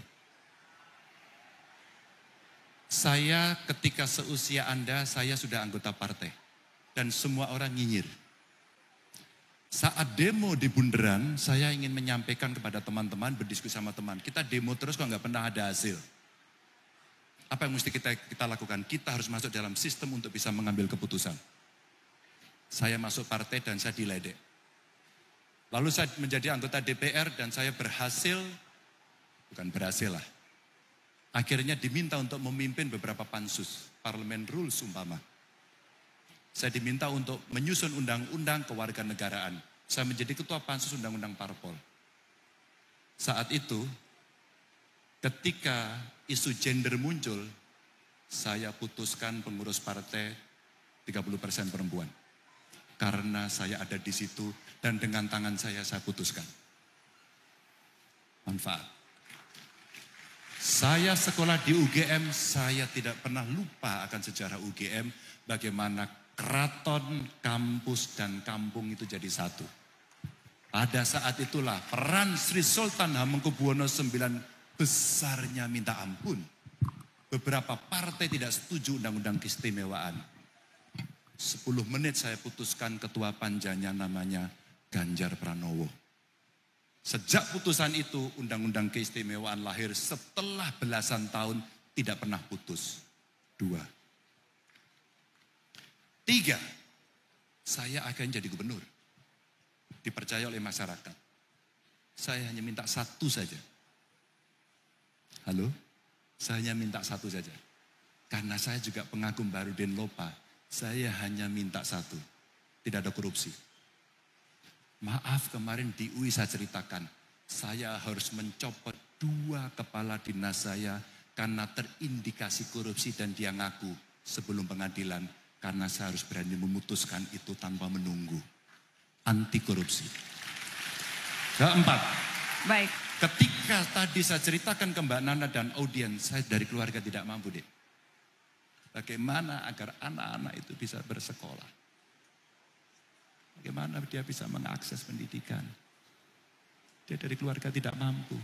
Saya ketika seusia Anda, saya sudah anggota partai. Dan semua orang nyinyir. Saat demo di Bundaran, saya ingin menyampaikan kepada teman-teman, berdiskusi sama teman. Kita demo terus kok nggak pernah ada hasil. Apa yang mesti kita lakukan? Kita harus masuk dalam sistem untuk bisa mengambil keputusan. Saya masuk partai dan saya diledek. Lalu saya menjadi anggota DPR dan saya bukan berhasil lah. Akhirnya diminta untuk memimpin beberapa pansus, parlemen rules umpama. Saya diminta untuk menyusun undang-undang kewarganegaraan. Saya menjadi ketua pansus undang-undang parpol. Saat itu, ketika isu gender muncul, saya putuskan pengurus partai 30% perempuan. Karena saya ada di situ dan dengan tangan saya putuskan. Manfaat. Saya sekolah di UGM, saya tidak pernah lupa akan sejarah UGM, bagaimana keraton, kampus, dan kampung itu jadi satu. Pada saat itulah peran Sri Sultan Hamengkubuwono IX besarnya minta ampun. Beberapa partai tidak setuju undang-undang keistimewaan. 10 menit saya putuskan ketua panjanya namanya Ganjar Pranowo. Sejak putusan itu undang-undang keistimewaan lahir setelah belasan tahun tidak pernah putus. 2. 3. Saya akhirnya jadi gubernur. Dipercaya oleh masyarakat. Saya hanya minta satu saja. Halo? Saya hanya minta satu saja. Karena saya juga pengagum Baharudin Lopa. Saya hanya minta satu. Tidak ada korupsi. Maaf, kemarin di UI saya ceritakan. Saya harus mencopot 2 kepala dinas saya karena terindikasi korupsi dan dia ngaku sebelum pengadilan. Karena saya harus berani memutuskan itu tanpa menunggu. Anti korupsi. Keempat. Baik. Ketika tadi saya ceritakan ke Mbak Nana dan audiens, saya dari keluarga tidak mampu deh. Bagaimana agar anak-anak itu bisa bersekolah. Bagaimana dia bisa mengakses pendidikan. Dia dari keluarga tidak mampu.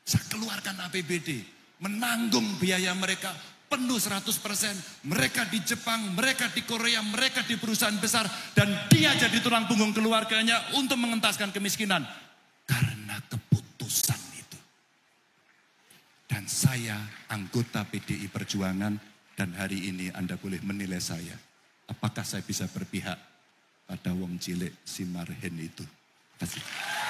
Saya keluarkan APBD, menanggung biaya mereka penuh 100%. Mereka di Jepang, mereka di Korea, mereka di perusahaan besar. Dan dia jadi tulang punggung keluarganya untuk mengentaskan kemiskinan. Karena keputusan itu. Dan saya anggota PDI Perjuangan. Dan hari ini Anda boleh menilai saya. Apakah saya bisa berpihak pada wong cilik si marhen itu. Terima kasih.